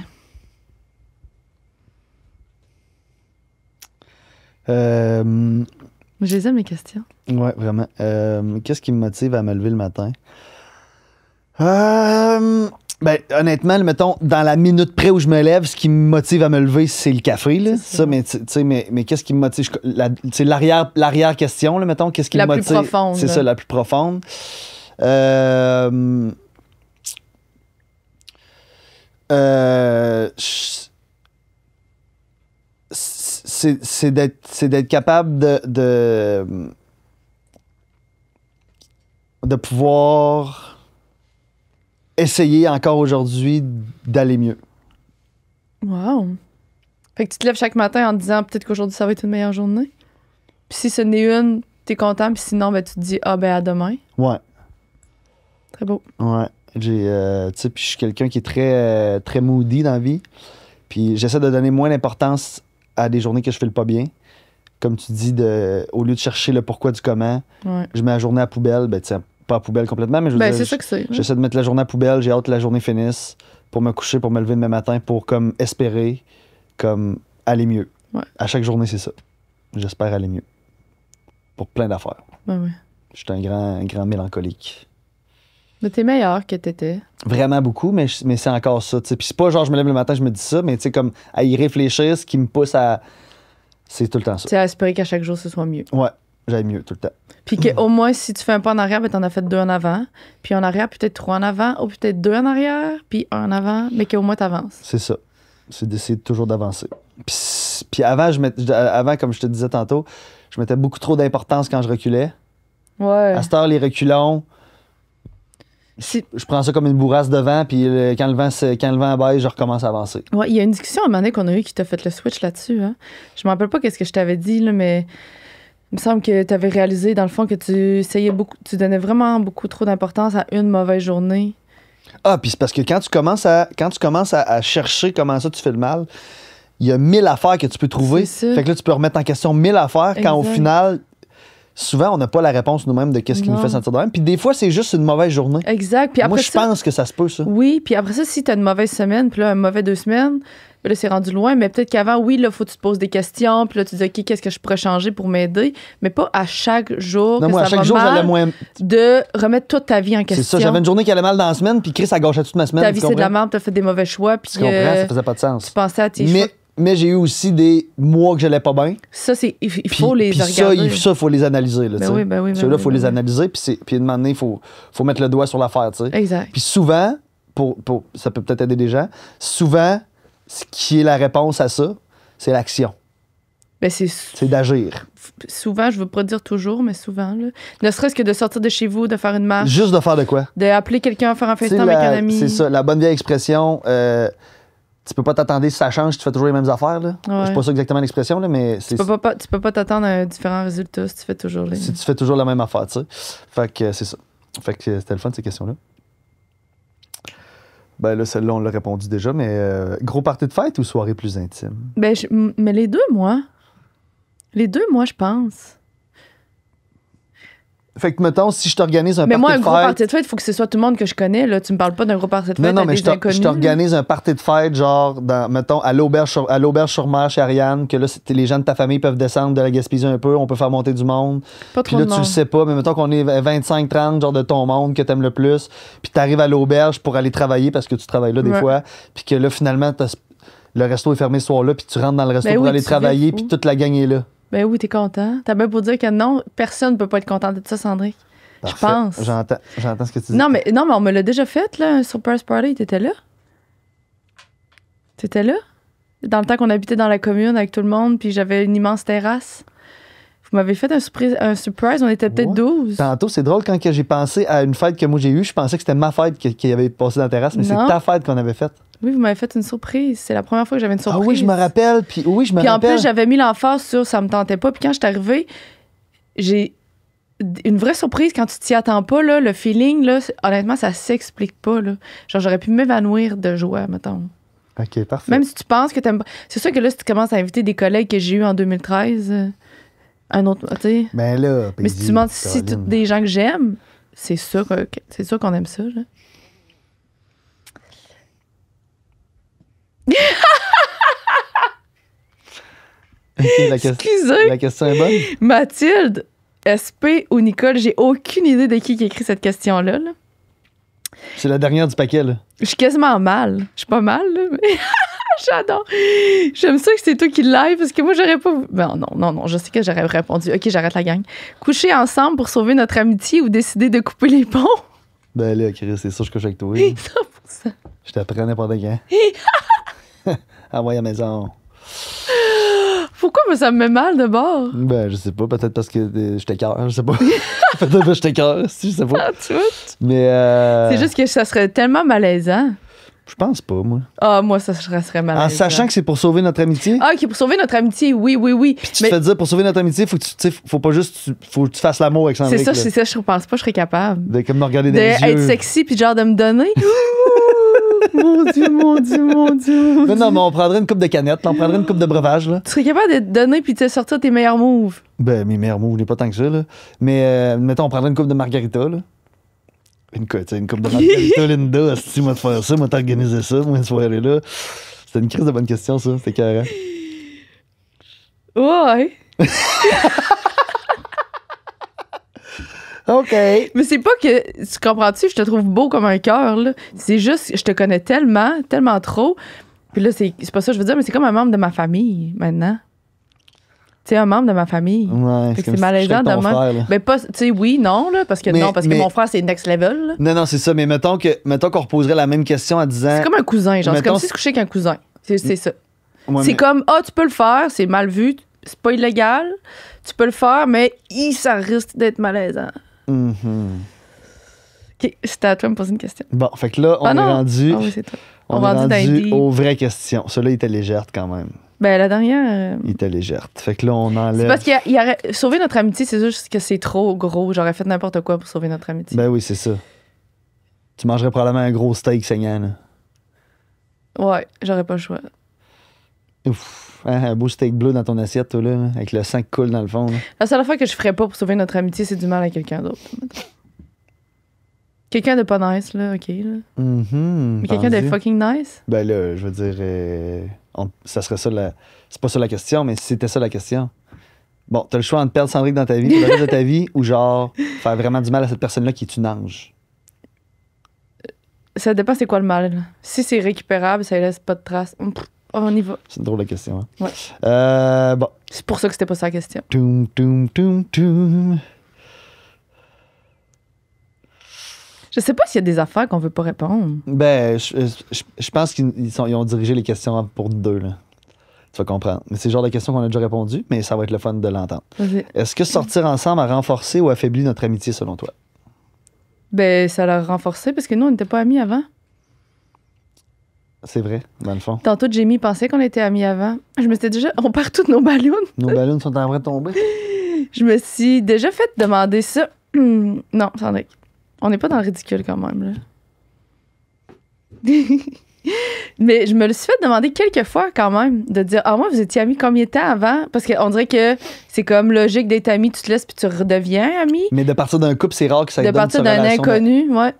Je les aime, mes questions. Ouais, vraiment. Qu'est-ce qui me motive à me lever le matin? Ben, honnêtement, mettons, dans la minute près où je me lève, ce qui me motive à me lever, c'est le café, là. C'est ça. Ça, mais, tu sais, mais qu'est-ce qui me motive? C'est l'arrière question, là, mettons. Qu'est-ce qui La me plus motive? profonde, C'est là. ça, la plus profonde. C'est d'être capable de pouvoir essayer encore aujourd'hui d'aller mieux. Wow. Fait que tu te lèves chaque matin en te disant peut-être qu'aujourd'hui ça va être une meilleure journée. Puis si ce n'est une, t'es content. Puis sinon, ben, tu te dis ah ben à demain. Ouais, Très beau. ouais. Tu sais, puis je suis quelqu'un qui est très, très moody dans la vie. Puis j'essaie de donner moins d'importance à des journées que je file pas bien. Comme tu dis, au lieu de chercher le pourquoi du comment, Ouais. je mets la journée à poubelle. Ben, tu sais, pas à poubelle complètement, mais je veux Ben dire, c'est ça que c'est. là. j'essaie de mettre la journée à poubelle. J'ai hâte que la journée finisse pour me coucher, pour me lever demain matin, pour comme espérer, comme aller mieux. Ouais. À chaque journée, c'est ça. J'espère aller mieux. Pour plein d'affaires. Ben oui. Je suis un grand mélancolique. Mais t'es meilleur que t'étais. Vraiment beaucoup, mais c'est encore ça. T'sais. Puis c'est pas genre je me lève le matin, je me dis ça, mais tu sais, comme à y réfléchir, ce qui me pousse à. C'est tout le temps ça. Tu sais, à espérer qu'à chaque jour ce soit mieux. Ouais, j'aille mieux tout le temps. Puis qu'au moins, si tu fais un pas en arrière, ben t'en as fait 2 en avant. Puis en arrière, peut-être 3 en avant. Ou peut-être 2 en arrière, puis 1 en avant. Mais qu'au moins t'avances. C'est ça. C'est d'essayer toujours d'avancer. Puis avant, avant, comme je te disais tantôt, je mettais beaucoup trop d'importance quand je reculais. Ouais. À cette heure, les reculons, C'est- je prends ça comme une bourrasse devant, puis quand le vent baisse, je recommence à avancer. Ouais, il y a une discussion à un moment donné qu'on a eue qui t'a fait le switch là-dessus. Hein. Je me rappelle pas qu'est-ce que je t'avais dit, là, mais il me semble que tu avais réalisé, dans le fond, que tu donnais vraiment beaucoup trop d'importance à une mauvaise journée. Ah, puis c'est parce que quand tu commences à chercher comment ça tu fais le mal, il y a 1000 affaires que tu peux trouver. C'est ça. Fait que là, tu peux remettre en question 1000 affaires quand au Exact. final, souvent, on n'a pas la réponse nous-mêmes de qu'est-ce qui nous Non. fait sentir de même. Puis des fois, c'est juste une mauvaise journée. Exact. Puis après Moi, je ça, pense que ça se peut, ça. oui, puis après ça, si tu as une mauvaise semaine, puis là, un mauvais 2 semaines, puis là, c'est rendu loin, mais peut-être qu'avant, oui, là, faut que tu te poses des questions, puis là, tu dis, OK, qu'est-ce que je pourrais changer pour m'aider, mais pas à chaque jour Non, que moi, à ça chaque va jour, mal, j'allais moins. de remettre toute ta vie en C'est question. ça, j'avais une journée qui allait mal dans la semaine, puis Chris a gâché toute ma semaine. Ta tu vie, c'est de la comprends? merde, t'as fait des mauvais choix, puis Tu comprends? Ça faisait pas de sens. tu pensais à tes choix. Mais j'ai eu aussi des mois que j'allais pas bien. Ça, il Puis, faut les puis regarder. ça, il faut les analyser. Là, Ben tu sais. oui, ben oui, ben Ceux-là, il oui, faut ben les oui. analyser, puis à un moment donné, il faut mettre le doigt sur l'affaire. Tu sais. Exact. Puis souvent, ça peut peut-être aider des gens, souvent, ce qui est la réponse à ça, c'est l'action. Ben, c'est C'est d'agir. souvent, je veux pas dire toujours, mais souvent, là. Ne serait-ce que de sortir de chez vous, de faire une marche, Juste de faire de quoi? d'appeler quelqu'un, faire un Tu sais, FaceTime avec un ami. C'est ça, la bonne vieille expression, tu peux pas t'attendre si ça change, tu fais toujours les mêmes affaires. Là. Ouais. C'est pas ça exactement l'expression, là, mais c'est, Tu peux pas t'attendre à différents résultats si tu fais toujours les... si tu fais toujours la même affaire. Tu sais. Fait que c'est ça. Fait que c'était le fun, ces questions-là. Ben là, celle-là, on l'a répondu déjà, mais gros party de fête ou soirée plus intime? Ben, mais les 2 mois. Les 2 mois, je pense. Fait que, mettons, si je t'organise un Mais party moi, un de gros fête... party de fête, il faut que ce soit tout le monde que je connais. Là. Tu me parles pas d'un gros party de fête Non, à mais des inconnus. je t'organise un party de fête, genre, mettons, à l'auberge sur mer chez Ariane, que là, les gens de ta famille peuvent descendre de la Gaspésie un peu, on peut faire monter du monde. Pas Puis trop là, de tu le monde. sais pas, mais mettons qu'on est 25-30, genre de ton monde que t'aimes le plus, puis t'arrives à l'auberge pour aller travailler parce que tu travailles là des Ouais. fois, puis que là, finalement, le resto est fermé ce soir-là, puis tu rentres dans le resto Ben pour oui, aller tu travailler, vis puis fou. toute la gang est là. Ben oui, t'es content. T'as bien pour dire que non, personne ne peut pas être content de ça, Sandrine. Je Parfait. pense. J'entends ce que tu dis. Non, mais on me l'a déjà fait, là, un surprise party. T'étais là? T'étais là? Dans le temps qu'on habitait dans la commune avec tout le monde, puis j'avais une immense terrasse. Vous m'avez fait un surprise, on était peut-être Ouais. 12. Tantôt, c'est drôle, quand que j'ai pensé à une fête que moi j'ai eue, je pensais que c'était ma fête qui avait passé dans la terrasse, mais c'est Non. ta fête qu'on avait faite. Oui, vous m'avez fait une surprise. C'est la première fois que j'avais une surprise. Ah oui, je me rappelle. Puis oui, je me Puis en rappelle. plus, j'avais mis l'emphase sur ça me tentait pas. Puis quand je suis arrivée, j'ai une vraie surprise quand tu t'y attends pas. Là, le feeling, là, honnêtement, ça s'explique pas. Là. Genre, j'aurais pu m'évanouir de joie, mettons. OK, parfait. Même si tu penses que t'aimes pas. C'est sûr que là, si tu commences à inviter des collègues que j'ai eus en 2013, un autre, tu sais. Ben là, Mais si tu demandes si tous des gens que j'aime, c'est sûr qu'on aime ça. Là. OK, Excusez. la question est bonne. Mathilde, SP ou Nicole, j'ai aucune idée de qui écrit cette question-là. Là. C'est la dernière du paquet, là. Je suis quasiment mal. Je suis pas mal, là, mais j'adore. J'aime ça que c'est toi qui live parce que moi, j'aurais pas. Non, je sais que j'aurais répondu. OK, j'arrête la gang. Coucher ensemble pour sauver notre amitié ou décider de couper les ponts? Ben là, Chris, c'est sûr que je couche avec toi. 100%. Je t'apprends n'importe quand. Envoie à la maison. Pourquoi moi, ça me met mal de bord? Ben, je sais pas. Peut-être parce que je t'écœure. Je sais pas. Peut-être parce que je t'écœure. Je sais pas. Ah, tout. Mais. C'est juste que ça serait tellement malaisant. Je pense pas, moi. Ah, moi, ça serait malaisant. En sachant que c'est pour sauver notre amitié. Ah, OK, pour sauver notre amitié, oui. Puis tu te fais dire, pour sauver notre amitié, faut que faut pas juste. Faut que tu fasses l'amour avec Sandrick. c'est ça, je pense pas que je serais capable. De comme me regarder dans les D'être yeux. sexy puis genre de me donner. Mon Dieu. Non, mais on prendrait une coupe de canette, on prendrait une coupe de breuvage, là. Tu serais capable de te donner puis de te sortir tes meilleurs moves. Ben, mes meilleurs mots, je n'ai pas tant que ça, là. Mais, mettons, on prendrait une coupe de margarita, là. Une coupe de margarita, Linda. Si moi, de faire ça, moi, t'organiser ça, moi, une soirée là. C'était une crise de bonne question, ça. C'était carré. Ouais. OK. Mais c'est pas que. Tu comprends-tu? Je te trouve beau comme un cœur, là. C'est juste, je te connais tellement trop. Puis là, c'est pas ça que je veux dire, mais c'est comme un membre de ma famille, maintenant. Tu sais, un membre de ma famille. Ouais, Fait que comme c'est si tu couchais malaisant avec de ton même. frère, là. Ben, pas. Tu sais, oui, non, là. Parce que Mais- mon frère, c'est next level, là. Non, c'est ça. Mais mettons qu'on reposerait la même question en disant. C'est comme un cousin, genre. C'est Mettons- comme si tu couchais avec un cousin. C'est ça. Ouais, C'est mais- comme, tu peux le faire, c'est mal vu, c'est pas illégal, tu peux le faire, mais ça risque d'être malaisant. Mhm. OK, c'était à toi de me poser une question. Bon, fait que là, on Ah est non. rendu. Ah oui, c'est toi. On On est rendu dans les rendu deep. aux vraies questions. Celle-là, il était légère quand même. Ben, la dernière. Il était légère. Fait que là, on C'est enlève. parce qu'il y aurait. Sauver notre amitié, c'est juste que c'est trop gros. J'aurais fait n'importe quoi pour sauver notre amitié. Ben oui, c'est ça. Tu mangerais probablement un gros steak saignant, là. Ouais, j'aurais pas le choix. Ouf. Hein, un beau steak bleu dans ton assiette, toi, là, avec le sang qui coule dans le fond. Là. La seule fois que je ferais pas pour sauver notre amitié, c'est du mal à quelqu'un d'autre. mettons. Quelqu'un de pas nice, là, OK. Là. Mhm, Mais quelqu'un de pendu. fucking nice? Ben là, je veux dire, ça serait ça la. C'est pas ça la question, mais si c'était ça la question. Bon, t'as le choix entre perdre Sandrick dans ta vie, pour le reste de ta vie, ou genre faire vraiment du mal à cette personne-là qui est une ange. Ça dépend c'est quoi le mal. Là. Si c'est récupérable, ça laisse pas de traces. On y va. C'est une drôle de question. Hein? Ouais. Bon. C'est pour ça que c'était pas ça la question. Toum, toum, toum, toum. Je sais pas s'il y a des affaires qu'on veut pas répondre. Ben, je pense ils ont dirigé les questions pour deux, là. Tu vas comprendre. Mais c'est le genre de questions qu'on a déjà répondu, mais ça va être le fun de l'entendre. Vas-y. Est-ce que sortir ensemble a renforcé ou affaibli notre amitié, selon toi? Ben, ça l'a renforcé parce que nous, on n'était pas amis avant. C'est vrai, dans le fond. Tantôt, Jamie pensait qu'on était amis avant. Je me suis déjà... On perd tous nos ballons. Nos ballons sont en train de tomber. Je me suis déjà fait demander ça. Non, Sandrick. On n'est pas dans le ridicule quand même, là. Mais je me le suis fait demander quelques fois quand même, de dire, moi, vous étiez amis combien de temps avant? Parce qu'on dirait que c'est comme logique d'être ami, tu te laisses puis tu redeviens ami. Mais de partir d'un couple, c'est rare que ça De donne partir cette d'un relation inconnu, ouais.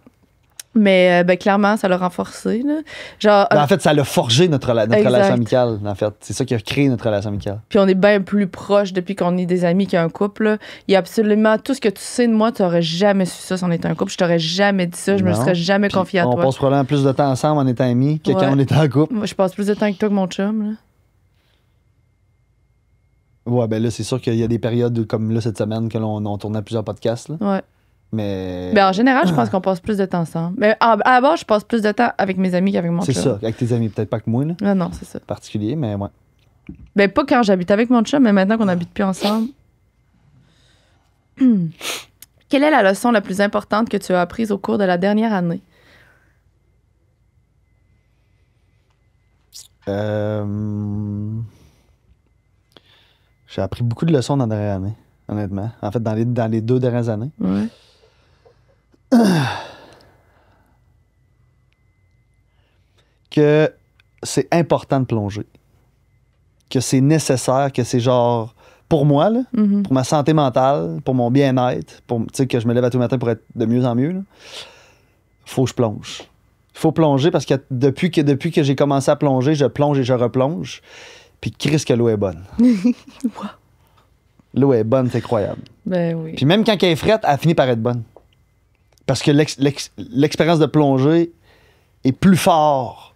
Mais ben, clairement, ça l'a renforcé. Là. Genre, Ben, en fait, ça l'a forgé notre Exact. relation amicale, en fait. C'est ça qui a créé notre relation amicale. puis on est bien plus proches depuis qu'on est des amis qu'un couple. Là. Il y a absolument tout ce que tu sais de moi, tu n'aurais jamais su ça si on était un couple. Je t'aurais jamais dit ça, je me Non. serais jamais Puis confiée à on toi. passe probablement plus de temps ensemble en étant amis que Ouais. quand on était en couple. Moi, je passe plus de temps avec toi que mon chum. Là. Ouais, ben là, c'est sûr qu'il y a des périodes comme là, cette semaine, que l'on on tournait plusieurs podcasts. Là. Ouais. Mais. Ben, en général, je pense qu'on passe plus de temps ensemble. Mais à la base, je passe plus de temps avec mes amis qu'avec mon c'est chum. ça, avec tes amis. Peut-être pas que moi, là, Ah non, c'est ça. particulier, mais ouais. Ben, pas quand j'habite avec mon chum, mais maintenant qu'on n'habite plus ensemble. Quelle est la leçon la plus importante que tu as apprise au cours de la dernière année? J'ai appris beaucoup de leçons dans la dernière année, honnêtement. En fait, dans les 2 dernières années. Ouais. Que c'est important de plonger. Que c'est nécessaire, que c'est genre... Pour moi, là, Mhm. pour ma santé mentale, pour mon bien-être, pour que je me lève à tous les matins pour être de mieux en mieux, faut que je plonge. Il faut plonger parce que depuis que j'ai commencé à plonger, je plonge et je replonge. Puis Christ que l'eau est bonne. Wow. L'eau est bonne, c'est incroyable. Ben oui. Puis même quand elle est frette, elle finit par être bonne. Parce que l'expérience de plonger est plus fort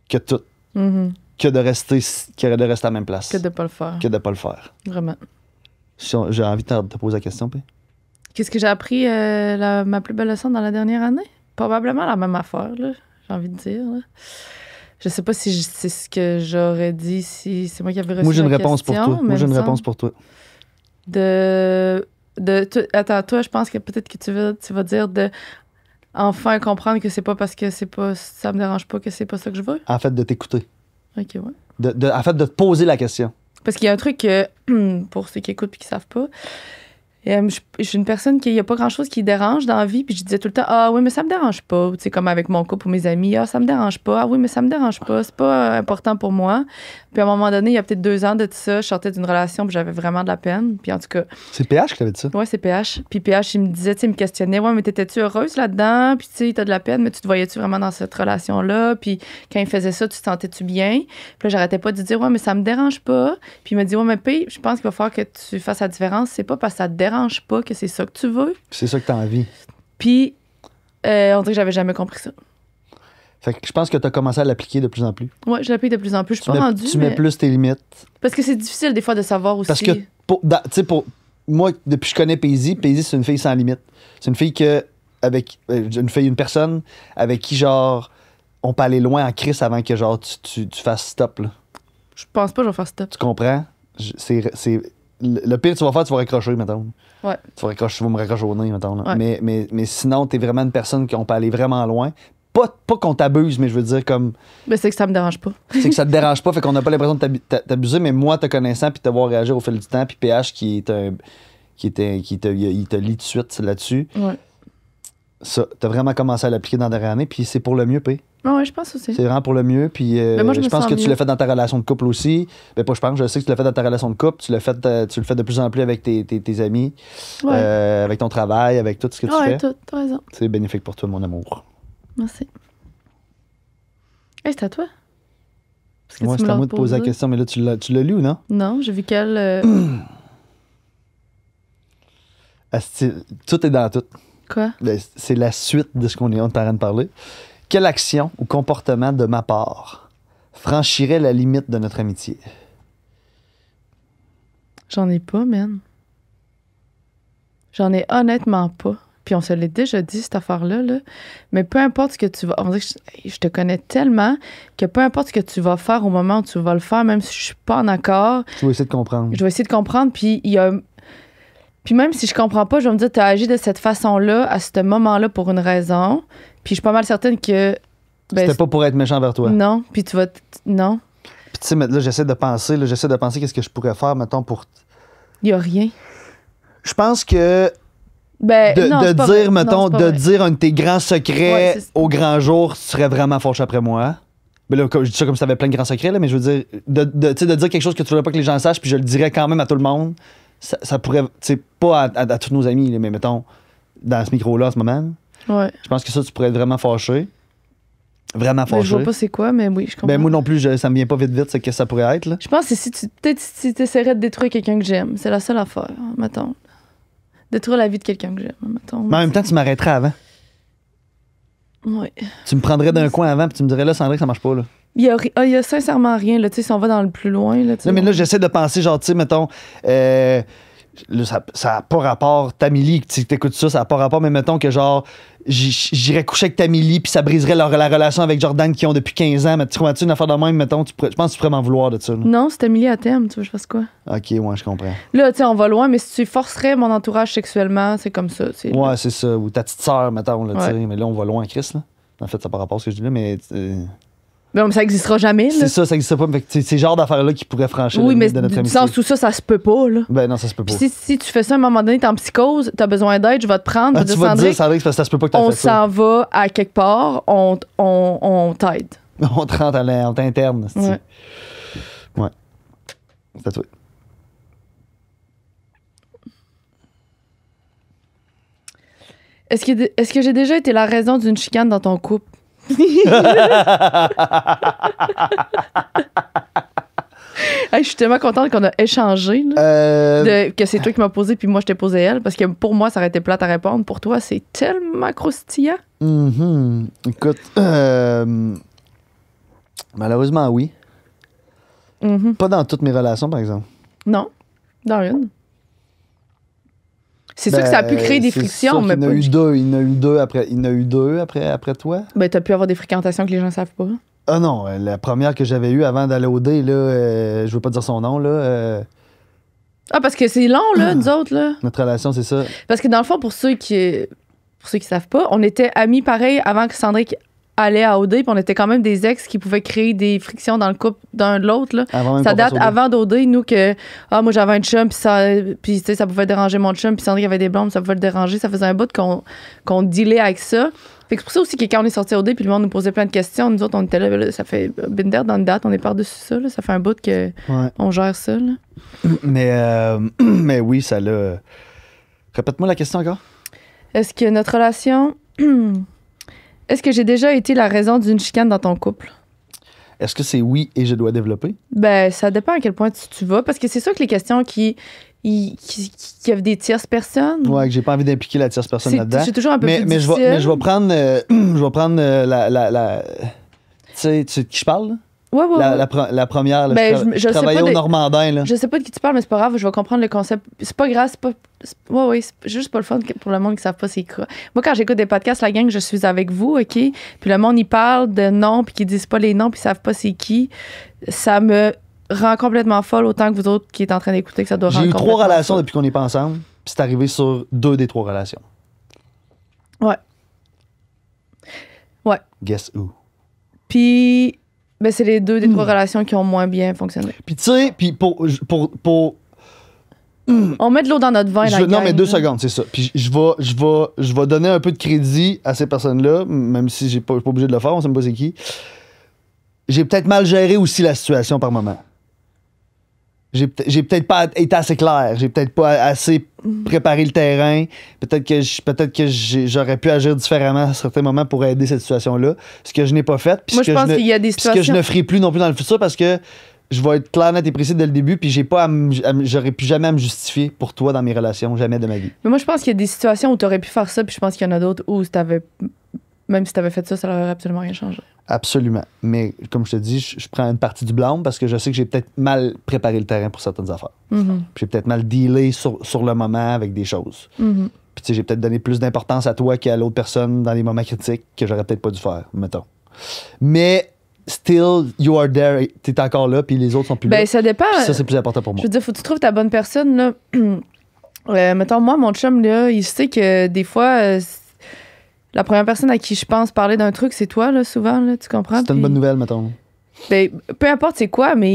que tout, Mhm. que de rester à la même place. Que de pas le faire. Que de pas le faire. Vraiment. J'ai envie de te poser la question, puis. Qu'est-ce que j'ai appris ma plus belle leçon dans la dernière année? Probablement la même affaire, là, j'ai envie de dire. Là. Je sais pas si c'est ce que j'aurais dit si c'est moi qui avais reçu Moi, j'ai une la réponse pour question, toi. mais Moi, j'ai il une me réponse semble pour toi. Attends, toi, je pense que peut-être que tu vas dire de enfin comprendre que c'est pas parce que ça me dérange pas que c'est pas ça que je veux. En fait, de t'écouter. OK, ouais. En fait, de te poser la question. Parce qu'il y a un truc que, pour ceux qui écoutent et qui savent pas, je suis une personne qui, il y a pas grand-chose qui dérange dans la vie, puis je disais tout le temps, ah oui, mais ça me dérange pas. Tu sais, comme avec mon couple ou mes amis, ah, ça me dérange pas. Ah oui, mais ça me dérange pas. C'est pas important pour moi. Puis à un moment donné, il y a peut-être 2 ans de tout ça, je sortais d'une relation, puis j'avais vraiment de la peine. Puis en tout cas, C'est PH qui avait dit ça. ouais, c'est PH. Puis PH, il me disait, tu sais, il me questionnait, ouais, mais t'étais-tu heureuse là-dedans? Puis tu sais, t'as de la peine, mais tu te voyais-tu vraiment dans cette relation-là? Puis quand il faisait ça, tu te sentais-tu bien? Puis là, j'arrêtais pas de dire, ouais, mais ça me dérange pas. Puis il m'a dit, ouais, mais P, je pense qu'il va falloir que tu fasses la différence. C'est pas parce que ça te dérange pas que c'est ça que tu veux. C'est ça que t'as envie. Puis on dirait que j'avais jamais compris ça. Fait que je pense que t'as commencé à l'appliquer de plus en plus. Ouais, je l'applique de plus en plus. Je suis pas rendue. Tu mets mais- plus tes limites. Parce que c'est difficile des fois de savoir aussi. Parce que, tu sais, pour moi, depuis que je connais Paisy, c'est une fille sans limite. C'est une fille une personne avec qui, genre, on peut aller loin en crise avant que, genre, tu fasses stop, là. Je pense pas que je vais faire stop. Tu comprends? Le pire que tu vas faire, tu vas raccrocher, mettons. Ouais. Tu vas me raccrocher au nez, mettons. Là. Ouais. Mais sinon, t'es vraiment une personne qu'on peut aller vraiment loin. Pas qu'on t'abuse, mais je veux dire, comme. Mais c'est que ça me dérange pas. C'est que ça te dérange pas, fait qu'on n'a pas l'impression de t'abuser, mais moi, te connaissant, puis te voir réagir au fil du temps, puis PH il te lit tout de suite là-dessus. Ouais. Ça, t'as vraiment commencé à l'appliquer dans la dernière année, puis c'est pour le mieux, P. Ouais, je pense aussi. C'est vraiment pour le mieux, puis moi, je me je pense sens que tu mieux. l'as fait dans ta relation de couple aussi. Ben, pas je pense, je sais que tu l'as fait dans ta relation de couple, tu le fais de plus en plus avec tes amis, Ouais. avec ton travail, avec tout ce que tu Ouais, fais. t'as raison. C'est bénéfique pour toi, mon amour. Merci. Hey, c'est à toi. Parce que Moi, tu c'est me à l'as moi de poser la reposé. question, mais là, tu l'as lu ou non? Non, j'ai vu qu'elle. Asti, tout est dans tout. Quoi? Ben, c'est la suite de ce qu'on est en train de parler. Quelle action ou comportement de ma part franchirait la limite de notre amitié? J'en ai pas, man. J'en ai honnêtement pas. Puis on se l'est déjà dit, cette affaire-là. Là. Mais peu importe ce que tu vas... On dirait que je te connais tellement que peu importe ce que tu vas faire au moment où tu vas le faire, même si je suis pas en accord, Tu vas essayer de comprendre. je vais essayer de comprendre. Puis il y a... Puis même si je comprends pas, je vais me dire, tu as agi de cette façon-là, à ce moment-là, pour une raison. Puis je suis pas mal certaine que... C'était pas pour être méchant vers toi. Non, puis tu vas... Non, Puis tu sais, mais là, j'essaie de penser qu'est-ce que je pourrais faire, mettons, pour... il y a rien. Je pense que Ben, non, c'est pas vrai. dire, Non, mettons, c'est pas de vrai. dire un de tes grands secrets Ouais, c'est- au grand jour, tu serais vraiment fâché après moi. Mais là, je dis ça comme si t'avais plein de grands secrets, là, mais je veux dire, tu sais, de dire quelque chose que tu voudrais pas que les gens sachent, puis je le dirais quand même à tout le monde, ça pourrait, tu sais, pas à tous nos amis, là, mais mettons, dans ce micro-là en ce moment, Ouais. je pense que ça, tu pourrais être vraiment fâché. Vraiment Ben, je fâché. vois pas c'est quoi, mais oui, je comprends. Ben, moi non plus, ça me vient pas vite, c'est que ça pourrait être, là. Je pense que peut-être si tu essaierais de détruire quelqu'un que j'aime, c'est la seule affaire, mettons. Détruire la vie de quelqu'un que j'aime, mettons. Mais en même temps, tu m'arrêterais avant. Ouais. Tu me prendrais d'un coin avant, puis tu me dirais, là, Sandrine, ça marche pas, là. Il y a sincèrement rien, là, tu sais, si on va dans le plus loin, là, tu sais. Non, mais là, j'essaie de penser, genre, tu sais, mettons, je là, ça a pas rapport. Tamily, tu écoutes ça a pas rapport, mais mettons que genre, j'irais coucher avec Tamily, puis ça briserait la relation avec Jordan qu'ils ont depuis 15 ans. Mais tu trouves-tu une affaire de même, mettons, je pense que tu pourrais m'en vouloir de ça. Là. Non, c'est Amélie à thème, tu veux que je fasse quoi? Ok, ouais, je comprends. Là, tu sais, on va loin, mais si tu forcerais mon entourage sexuellement, c'est comme ça. Ouais, c'est ça. Ou ta petite sœur, mettons, là, tu sais. Ouais. Mais là, on va loin, Chris, là. En fait, ça n'a pas rapport à ce que je dis là, mais. Mais ça n'existera jamais, là. C'est ça n'existe pas. Fait que c'est ce genre d'affaires-là qui pourraient franchir Oui, la mais limite de notre du amitié. sens où ça se peut pas, là. Ben non, ça se peut pas. Puis si tu fais ça à un moment donné, t'es en psychose, t'as besoin d'aide, je vais te prendre, je vais Tu te vas te dire, Sandrick, Sandrick, parce que ça se peut pas que t'as on fait ça. s'en va à quelque part, on t'aide. On te rentre en t'interne. Ouais. Ouais. C'est à toi. Est-ce que j'ai déjà été la raison d'une chicane dans ton couple? Hey, je suis tellement contente qu'on a échangé, là, que c'est toi qui m'as posé puis moi je t'ai posé elle, parce que pour moi ça aurait été plate à répondre. Pour toi, c'est tellement croustillant. Écoute, malheureusement, oui. Pas dans toutes mes relations, par exemple. Non, dans une. C'est sûr que ça a pu créer des frictions, mais il y en a eu deux. Il y en a eu deux après toi. Ben, t'as pu avoir des fréquentations que les gens savent pas. Ah non, la première que j'avais eue avant d'aller au dé, là, je veux pas dire son nom, là. Ah, parce que c'est long, là, nous autres, là. Notre relation, c'est ça. Parce que dans le fond, pour ceux qui savent pas, on était amis pareil avant que Sandrick allait à OD, puis on était quand même des ex qui pouvaient créer des frictions dans le couple d'un de l'autre, là. Ça date avant d'OD, nous, que moi j'avais un chum, puis tu sais, ça pouvait déranger mon chum, puis Sandrick avait des blondes, ça pouvait le déranger. Ça faisait un bout qu'on dealait avec ça. Fait que c'est pour ça aussi que quand on est sorti OD, puis le monde nous posait plein de questions, nous autres, on était là, ça fait binder dans une date, on est par-dessus ça, là. Ça fait un bout que on gère ça, là. Mais oui, ça l'a. Répète-moi la question encore. Est-ce que notre relation. Est-ce que j'ai déjà été la raison d'une chicane dans ton couple? Est-ce que c'est oui et je dois développer? Ben, ça dépend à quel point tu vas, parce que c'est sûr que les questions qui avaient des tierces personnes. Ouais, que j'ai pas envie d'impliquer la tierce personne là-dedans. C'est toujours un peu plus Mais difficile. je vais prendre, la. Tu sais de qui je parle, là? Ouais. La première, là, Ben, je sais travaillais pas au de- Normandin, là. Je sais pas de qui tu parles, mais c'est pas grave, je vais comprendre le concept. C'est pas grave, c'est juste pas le fun pour le monde qui savent pas c'est quoi. Moi, quand j'écoute des podcasts, la gang, je suis avec vous, OK? Puis le monde, il parle de noms, puis qu'ils disent pas les noms, puis ils savent pas c'est qui. Ça me rend complètement folle, autant que vous autres qui êtes en train d'écouter, que ça doit J'ai rendre eu 3 complètement relations folle. depuis qu'on n'est pas ensemble, puis c'est arrivé sur 2 des 3 relations. Ouais. Guess who? Puis, ben, c'est les 2 des 3 relations qui ont moins bien fonctionné. Puis tu sais, puis pour On met de l'eau dans notre vin, la non, gang, mais 2 là. secondes, c'est ça. Puis je vais donner un peu de crédit à ces personnes-là, même si je suis pas obligé de le faire, on sait même pas c'est qui. J'ai peut-être mal géré aussi la situation par moment. J'ai peut-être pas été assez clair. J'ai peut-être pas assez préparé le terrain. Peut-être que j'aurais pu agir différemment à certains moments pour aider cette situation-là. Ce que je n'ai pas fait. Puis Moi, ce je que pense qu'il y a des puis ce que je situations. ne ferai plus non plus dans le futur parce que je vais être clair, net et précis dès le début. Puis j'aurais plus jamais à me justifier pour toi dans mes relations. Jamais de ma vie. Mais moi, je pense qu'il y a des situations où tu aurais pu faire ça, puis je pense qu'il y en a d'autres où même si tu avais fait ça, ça n'aurait absolument rien changé. Absolument. Mais comme je te dis, je prends une partie du blâme parce que je sais que j'ai peut-être mal préparé le terrain pour certaines affaires. Mhm. Puis j'ai peut-être mal dealé sur le moment avec des choses. Mhm. Puis tu sais, j'ai peut-être donné plus d'importance à toi qu'à l'autre personne dans les moments critiques que j'aurais peut-être pas dû faire, mettons. Mais still, you are there, t'es encore là, puis les autres sont plus Ben, là. ça dépend. Puis ça, c'est plus important pour Je moi. veux dire, faut que tu trouves ta bonne personne, là. Mettons, moi, mon chum, là, il sait que des fois, la première personne à qui je pense parler d'un truc, c'est toi, là, souvent, là, tu comprends? C'est une Puis, bonne nouvelle, mettons. ben, peu importe c'est quoi, mais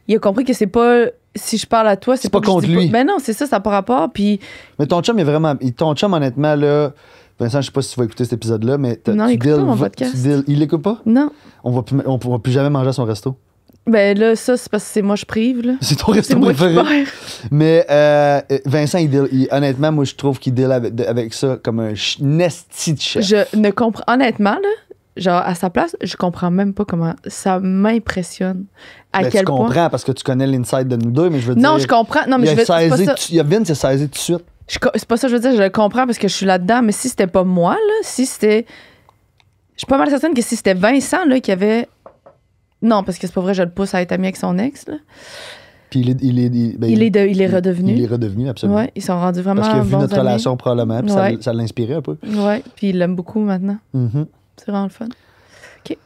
il a compris que c'est pas. Si je parle à toi, c'est pas que je contre dis lui. Ben non, c'est ça, ça n'a pas rapport. Puis Mais ton chum est vraiment. Ton chum, honnêtement, là. Vincent, je sais pas si tu vas écouter cet épisode-là, mais Non, il écoute pas mon podcast. Il l'écoute pas? non. On pourra plus jamais manger à son resto. Ben là, ça, c'est parce que c'est moi je prive, là. C'est ton resto C'est moi qui préféré. perds. Mais Vincent, honnêtement, moi, je trouve qu'il deal avec ça comme un nesty de chef. Je ne comprends. Honnêtement, là, genre, à sa place, je comprends même pas comment. Ça m'impressionne. À Ben, quel tu point. comprends parce que tu connais l'inside de nous deux, mais je veux dire. Non, je comprends. Non, mais je veux c'est pas ça. Il y a Vince, il a saisi tout de suite. C'est pas ça, je veux dire, je le comprends parce que je suis là-dedans, mais si c'était pas moi, là, si c'était. Je suis pas mal certaine que si c'était Vincent, là, qui avait. Non, parce que c'est pas vrai, je le pousse à être ami avec son ex, là. Puis ben, il est redevenu. Il est redevenu, absolument. Ouais, ils sont rendus vraiment Parce qu'il a vu bons notre amis. relation probablement, puis Ouais. ça l'inspirait un peu. Ouais, puis il l'aime beaucoup maintenant. Mhm. C'est vraiment le fun. OK.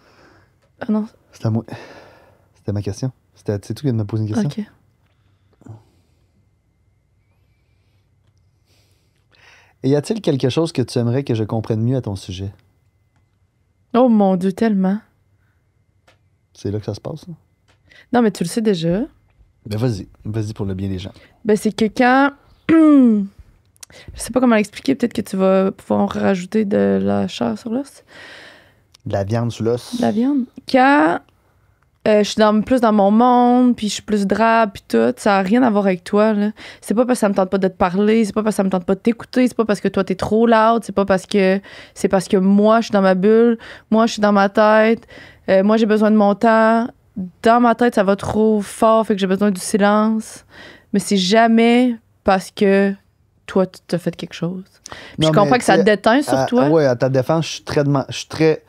Ah non, C'était à moi. C'était ma question. C'est toi qui viens de me poser une question. OK. Et y a-t-il quelque chose que tu aimerais que je comprenne mieux à ton sujet? Oh mon Dieu, tellement. C'est là que ça se passe, là? Non, mais tu le sais déjà. Ben vas-y. Vas-y pour le bien des gens. Ben, c'est que quand. Je sais pas comment l'expliquer. Peut-être que tu vas pouvoir rajouter de la chair sur l'os. De la viande sous l'os. De la viande. Quand je suis plus dans mon monde, puis je suis plus drabe, puis tout, ça n'a rien à voir avec toi. Là. C'est pas parce que ça me tente pas de te parler, c'est pas parce que ça me tente pas de t'écouter, c'est pas parce que toi t'es trop loud, c'est pas parce que. C'est parce que moi, je suis dans ma bulle, moi, je suis dans ma tête, moi, j'ai besoin de mon temps. Dans ma tête, ça va trop fort, fait que j'ai besoin du silence. Mais c'est jamais parce que toi, tu t'as fait quelque chose. Puis Non, je comprends mais que ça te tu sais, déteint sur toi. Ouais, à ta défense, je suis très.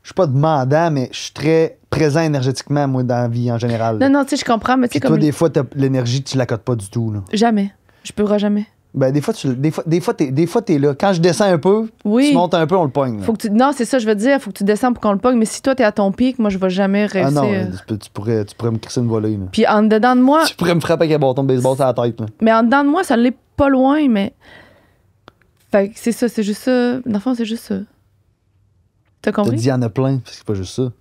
Je suis pas demandant, mais je suis très présent énergétiquement, moi, dans la vie en général. Non, non, tu sais, je comprends, mais tu Puis sais, toi, comme. des fois, l'énergie, tu l'accotes pas du tout, là. Jamais. Je pourrai jamais. Ben, des fois, t'es là. Quand je descends un peu, Oui. tu montes un peu, on le pogne. là. Faut que tu... Non, c'est ça, je veux dire. Faut que tu descends pour qu'on le pogne. Mais si toi, t'es à ton pic, moi, je vais jamais Ah réussir. non, tu pourrais me crisser une volée, là. Puis en dedans de moi, Tu pourrais me frapper avec un bâton de baseball sur la tête, là. mais en dedans de moi, ça l'est pas loin, mais. Fait que c'est ça, c'est juste ça. Dans le fond, c'est juste ça. T'as T'as compris? dit, il y en a plein, parce que c'est pas juste ça.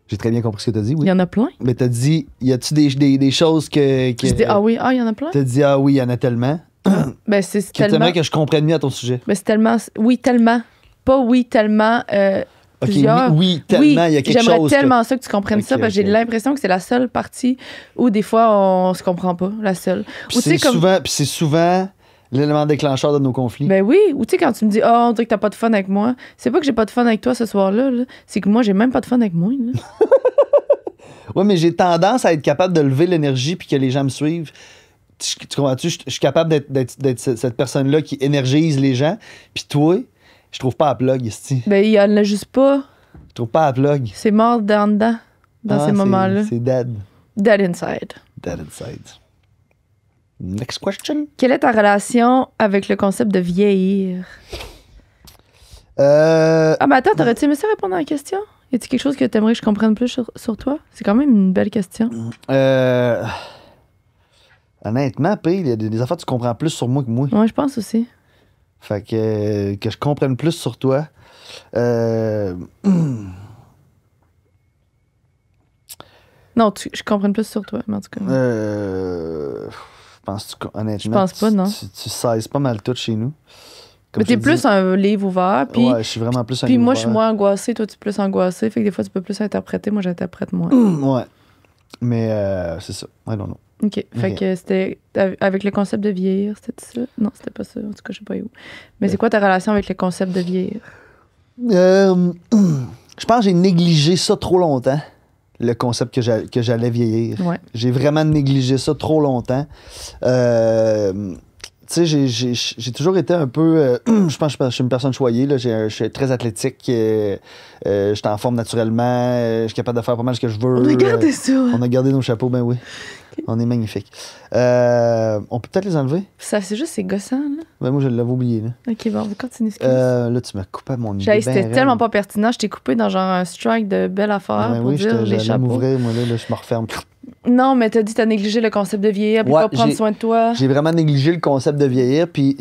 J'ai très bien compris ce que t'as dit, Il oui. y en a plein. Mais t'as dit, y a-tu des choses que. Je dis, ah oui, ah, il y en a plein. T'as dit, ah oui, il y en a tellement. Ben, c'est Que tellement. t'aimerais que je comprenne mieux à ton sujet. Ben, c'est tellement. Oui, tellement. Pas oui, tellement. Ok, Plusieurs. oui, tellement, il y a quelque j'aimerais chose. tellement ça que tu comprennes Ok, ça, parce que j'ai ok. l'impression que c'est la seule partie où des fois on se comprend pas, la seule. Puis Ou tu sais, comme. c'est souvent l'élément déclencheur de nos conflits. Ben oui, ou tu sais, quand tu me dis, oh, on dirait que t'as pas de fun avec moi, c'est pas que j'ai pas de fun avec toi ce soir-là, là. C'est que moi, j'ai même pas de fun avec moi, là. Ouais, mais j'ai tendance à être capable de lever l'énergie puis que les gens me suivent. Tu comprends-tu? Je suis capable d'être cette personne-là qui énergise les gens. Puis toi, je trouve pas à plug, ici. Ben, il y en a juste pas. Je trouve pas à plug. C'est mort dedans, dans Ah, ces moments-là. C'est dead. Dead inside. Dead inside. Next question. Quelle est ta relation avec le concept de vieillir? Euh, Ah, mais attends, t'aurais-tu aimé ça répondre à la question? Y a-t-il quelque chose que t'aimerais que je comprenne plus sur toi? C'est quand même une belle question. Honnêtement, P, il y a des affaires que tu comprends plus sur moi que moi. Ouais, je pense aussi. Fait que je comprenne plus sur toi. Non, je comprenne plus sur toi, mais en tout cas. Penses-tu honnêtement, Je pense pas, non. Tu sais pas mal tout chez nous. Comme Mais je t'es te plus dis, un livre ouvert, puis ouais, je suis vraiment plus un puis moi, ouvert. je suis moins angoissée, toi, tu es plus angoissée. Fait que des fois, tu peux plus interpréter. Moi, j'interprète moins. Ouais. Mais c'est ça. I don't know. OK. Fait Ok. que c'était avec le concept de vieillir, c'était ça? Non, c'était pas ça. En tout cas, je sais pas où. Mais c'est quoi ta relation avec le concept de vieillir? Je pense que j'ai négligé ça trop longtemps, le concept que j'allais vieillir. Ouais. J'ai vraiment négligé ça trop longtemps. Tu sais, j'ai toujours été un peu. Je pense que je suis une personne choyée. Là. Je suis très athlétique. Je suis en forme naturellement. Je suis capable de faire pas mal ce que je veux. On a gardé ça. On a gardé nos chapeaux, ben oui. On est magnifiques. On peut peut-être les enlever? Ça, c'est juste, c'est gossant, là. Ben moi, je l'avais oublié. Là, OK, bon, on va continuer. là tu m'as coupé mon idée. C'était tellement pas pertinent. Je t'ai coupé dans genre un strike de belle affaire Ben pour oui, dire les j'allais chapeaux. m'ouvrir, moi, là, je me referme. Non, mais t'as dit t'as négligé le concept de vieillir, puis Ouais, pas prendre soin de toi. J'ai vraiment négligé le concept de vieillir, puis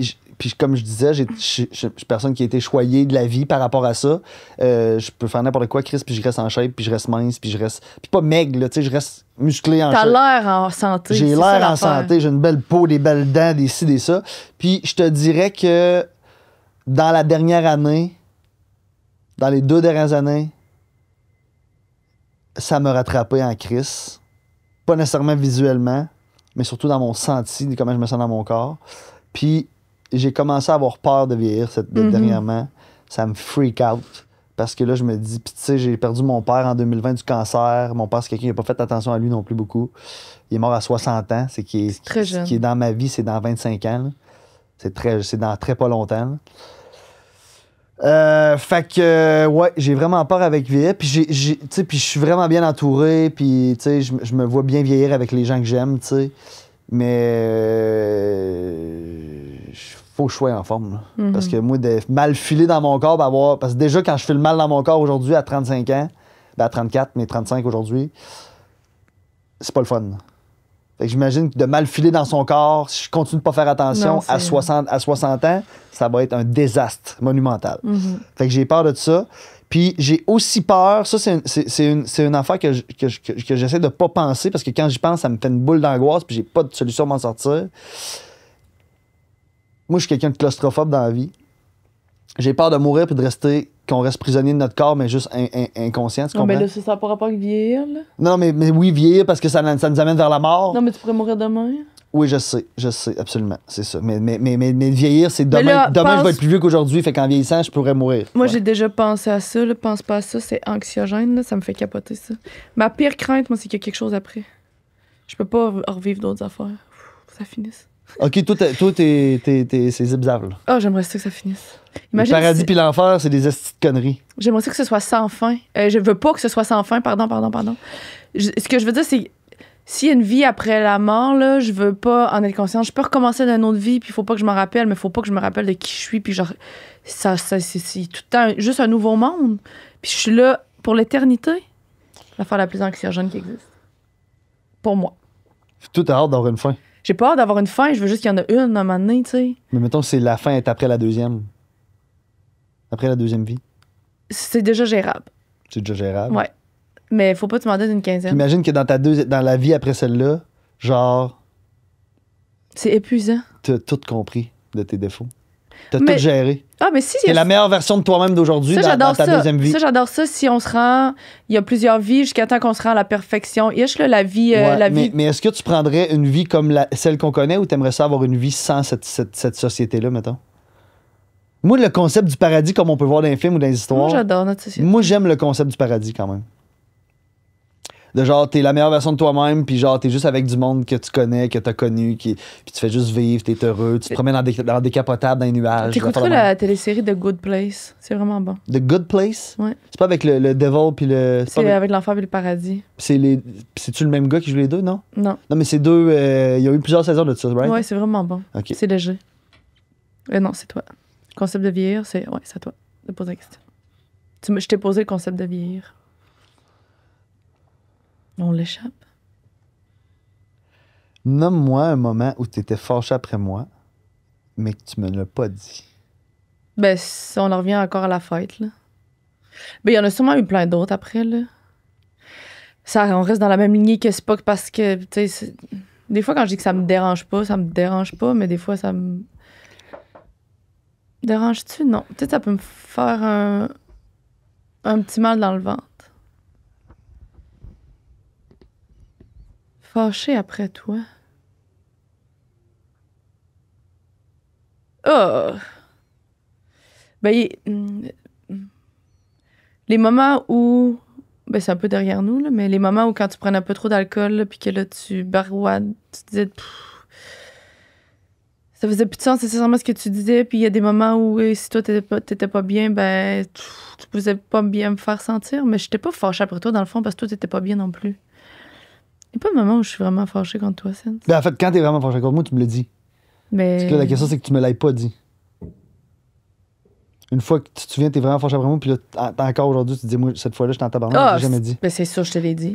comme je disais, je suis personne qui a été choyée de la vie par rapport à ça. Je peux faire n'importe quoi, Chris, puis je reste en shape, puis je reste mince, puis je reste... Puis pas maigre, là, tu sais, je reste musclé en T'as shape. l'air en santé. J'ai c'est ça, l'air en l'affaire. santé, j'ai une belle peau, des belles dents, des ci, des ça. Puis je te dirais que dans la dernière année, dans les 2 dernières années, ça m'a rattrapé en crise. Pas nécessairement visuellement, mais surtout dans mon senti, de comment je me sens dans mon corps. Puis j'ai commencé à avoir peur de vieillir dernièrement. Ça me freak out. Parce que là, je me dis, puis tu sais, j'ai perdu mon père en 2020 du cancer. Mon père, c'est quelqu'un qui n'a pas fait attention à lui non plus beaucoup. Il est mort à 60 ans. C'est très jeune. Ce qui est dans ma vie, c'est dans 25 ans. là. C'est dans très pas longtemps. Fait que, ouais, j'ai vraiment peur avec vieillir. Puis, tu sais, puis je suis vraiment bien entouré. Puis, tu sais, je me vois bien vieillir avec les gens que j'aime, tu sais. Mais faut que je sois en forme. Là. Parce que moi, de mal filer dans mon corps, parce que déjà, quand je file mal dans mon corps aujourd'hui à 35 ans, à 34, mais 35 aujourd'hui, c'est pas le fun. Fait que j'imagine que de mal filer dans son corps, si je continue de pas faire attention, Non, à 60 ans, ça va être un désastre monumental. Fait que j'ai peur de ça. Puis j'ai aussi peur, ça c'est une affaire que j'essaie de pas penser parce que quand j'y pense, ça me fait une boule d'angoisse puis j'ai pas de solution pour m'en sortir. Moi, je suis quelqu'un de claustrophobe dans la vie. J'ai peur de mourir puis de rester, qu'on reste prisonnier de notre corps, mais juste inconscient, tu Non, comprends? mais là, ça n'a pas rapport avec vieillir, là. Non, mais oui, vieillir parce que ça nous amène vers la mort. Non, mais tu pourrais mourir demain. Oui, je sais, absolument, c'est ça. Mais vieillir, c'est demain. là, Demain, je vais pense- être plus vieux qu'aujourd'hui, fait qu'en vieillissant, je pourrais mourir. Moi, Ouais. j'ai déjà pensé à ça, là. Pense pas à ça, c'est anxiogène, là. Ça me fait capoter, ça. Ma pire crainte, moi, c'est qu'il y a quelque chose après. Je peux pas revivre d'autres affaires. Ça finisse. OK, toi, c'est zip-zap, là. Ah, j'aimerais ça que ça finisse. Le Imagine paradis si- puis l'enfer, c'est des estis de conneries. J'aimerais ça que ce soit sans fin. Je veux pas que ce soit sans fin, pardon. Ce que je veux dire, c'est s'il y a une vie après la mort, là, je veux pas en être consciente. Je peux recommencer d'une autre vie, puis il faut pas que je m'en rappelle, mais il faut pas que je me rappelle de qui je suis, puis genre, c'est tout le temps juste un nouveau monde. Puis je suis là pour l'éternité. L'affaire la plus anxiogène qui existe. Pour moi. Tout a hâte d'avoir une fin. J'ai pas hâte d'avoir une fin, je veux juste qu'il y en a une à un moment donné, tu sais. Mais mettons, c'est la fin est après la deuxième. Après la deuxième vie. C'est déjà gérable. C'est déjà gérable. Ouais. Mais faut pas te demander d'une Puis quinzaine. imagine que dans la vie après celle-là, genre, C'est épuisant. t'as tout compris de tes défauts. T'as Mais- tout géré. Ah, mais si. T'es la meilleure version de toi-même d'aujourd'hui Ça, dans j'adore ta ça. deuxième vie. Ça, j'adore ça. Si on se rend, il y a plusieurs vies jusqu'à temps qu'on se rend à la perfection. Ish, là, la vie. Ouais, vie. mais est-ce que tu prendrais une vie comme celle qu'on connaît ou t'aimerais ça avoir une vie sans cette société-là, mettons? Moi, le concept du paradis, comme on peut voir dans les films ou dans les Moi, histoires, j'adore notre société. moi, j'aime le concept du paradis quand même. De genre, t'es la meilleure version de toi-même, puis genre, t'es juste avec du monde que tu connais, que t'as connu, puis tu fais juste vivre, t'es heureux, tu te promènes dans des décapotables, dans les nuages. T'écouteras la télésérie The Good Place. C'est vraiment bon. The Good Place? Ouais. C'est pas avec le Devil puis le. C'est avec l'enfer et le paradis. C'est-tu le même gars qui joue les deux, non? Non. Non, mais c'est deux. Il y a eu plusieurs saisons de ça, right? Ouais, c'est vraiment bon. Ok. C'est léger. Non, c'est toi. Le concept de vieillir, c'est à toi de poser la question. Je t'ai posé le concept de vieillir. On l'échappe. Nomme-moi un moment où t'étais fâché après moi, mais que tu me l'as pas dit. Ben, on en revient encore à la fête, là. Ben, il y en a sûrement eu plein d'autres après, là. Ça, on reste dans la même lignée que c'est pas parce que, tu sais, des fois, quand je dis que ça me dérange pas, mais des fois, ça me... Dérange-tu? Non. Peut-être ça peut me faire un petit mal dans le ventre. Fâché après toi. Oh! Ben, les moments où... Ben, c'est un peu derrière nous, là, mais les moments où quand tu prends un peu trop d'alcool, là, puis que là, tu barouades, tu te disais... Ça faisait plus de sens nécessairement ce que tu disais, puis il y a des moments où si toi, t'étais pas bien, ben, tu pouvais pas bien me faire sentir, mais j'étais pas fâchée après toi, dans le fond, parce que toi, t'étais pas bien non plus. Il n'y a pas un moment où je suis vraiment fâchée contre toi, Sense. Ben, en fait, quand t'es vraiment fâché contre moi, tu me l'as dit. Mais... Parce que là, la question, c'est que tu me l'as pas dit. Une fois que tu te souviens, t'es vraiment fâché après moi, puis là, encore aujourd'hui, tu te dis, moi, cette fois-là, je t'en tabarnak, Ah, j'ai jamais dit. Ben, c'est sûr, je te l'ai dit.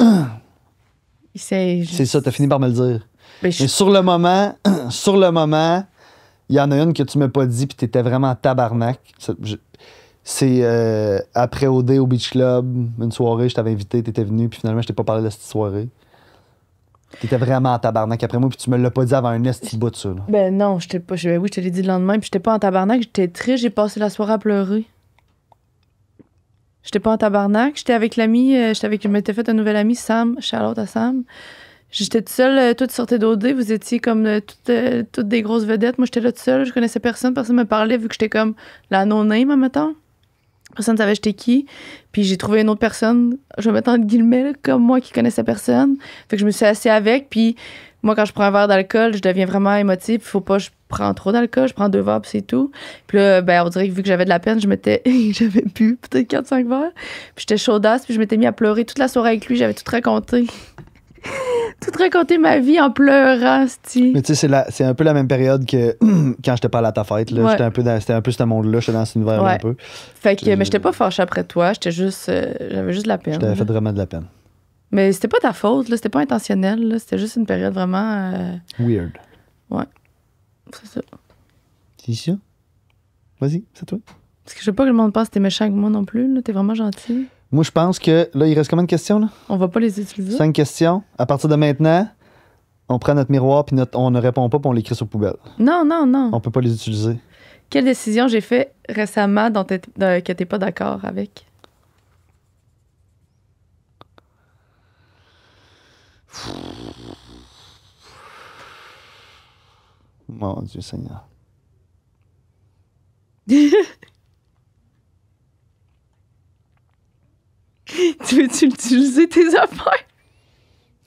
C'est ça, t'as fini par me le dire. Ben, Mais sur le moment, il y en a une que tu m'as pas dit, puis t'étais vraiment tabarnak. C'est après OD au Beach Club, une soirée, je t'avais invité, t'étais venu, puis finalement, je t'ai pas parlé de cette soirée. T'étais vraiment en tabarnak après moi, puis tu me l'as pas dit avant un esti bout de ça. Là. Ben non, j'étais pas. Oui, je te l'ai dit le lendemain, puis j'étais pas en tabarnak, j'étais triste, j'ai passé la soirée à pleurer. J'étais pas en tabarnak, j'étais avec l'ami, je m'étais fait un nouvel ami, Sam, shout-out à Sam. J'étais toute seule, toute sortie d'OD, vous étiez comme toutes des grosses vedettes. Moi, j'étais là toute seule, je connaissais personne me parlait, vu que j'étais comme la no-name, admettons. Personne ne savait j'étais qui. Puis j'ai trouvé une autre personne, je vais mettre entre guillemets, là, comme moi, qui connaissait personne. Fait que je me suis assise avec, puis moi, quand je prends un verre d'alcool, je deviens vraiment émotive. Faut pas prends trop d'alcool, je prends 2 verres, puis c'est tout. Puis là, ben, on dirait que vu que j'avais de la peine, j'avais bu peut-être 4-5 verres. Puis j'étais chaudasse, puis je m'étais mis à pleurer toute la soirée avec lui. J'avais tout raconté. Tout raconté ma vie en pleurant, c'ti. Mais tu sais, c'est un peu la même période que quand je te parlais à ta fête. Là. Ouais. C'était un peu ce monde-là. J'étais dans cet univers-là Ouais. un peu. Fait que, mais j'étais pas fâchée après toi. J'étais juste... j'avais juste de la peine. Je t'avais là. fait vraiment de la peine. Mais c'était pas ta faute, là. C'était pas intentionnel, là. C'était juste une période vraiment... Weird. c'est ça. C'est ça? Vas-y, c'est toi. Parce que je veux pas que le monde pense que t'es méchant avec moi non plus, là. T'es vraiment gentil. Moi, je pense que là, il reste combien de questions? Là? On va pas les utiliser. 5 questions. À partir de maintenant, on prend notre miroir puis on ne répond pas puis on l'écrit sur poubelle. Non, non, non. On peut pas les utiliser. Quelle décision j'ai fait récemment que t'es pas d'accord avec? Mon Dieu Seigneur. Tu veux-tu utiliser tes affaires?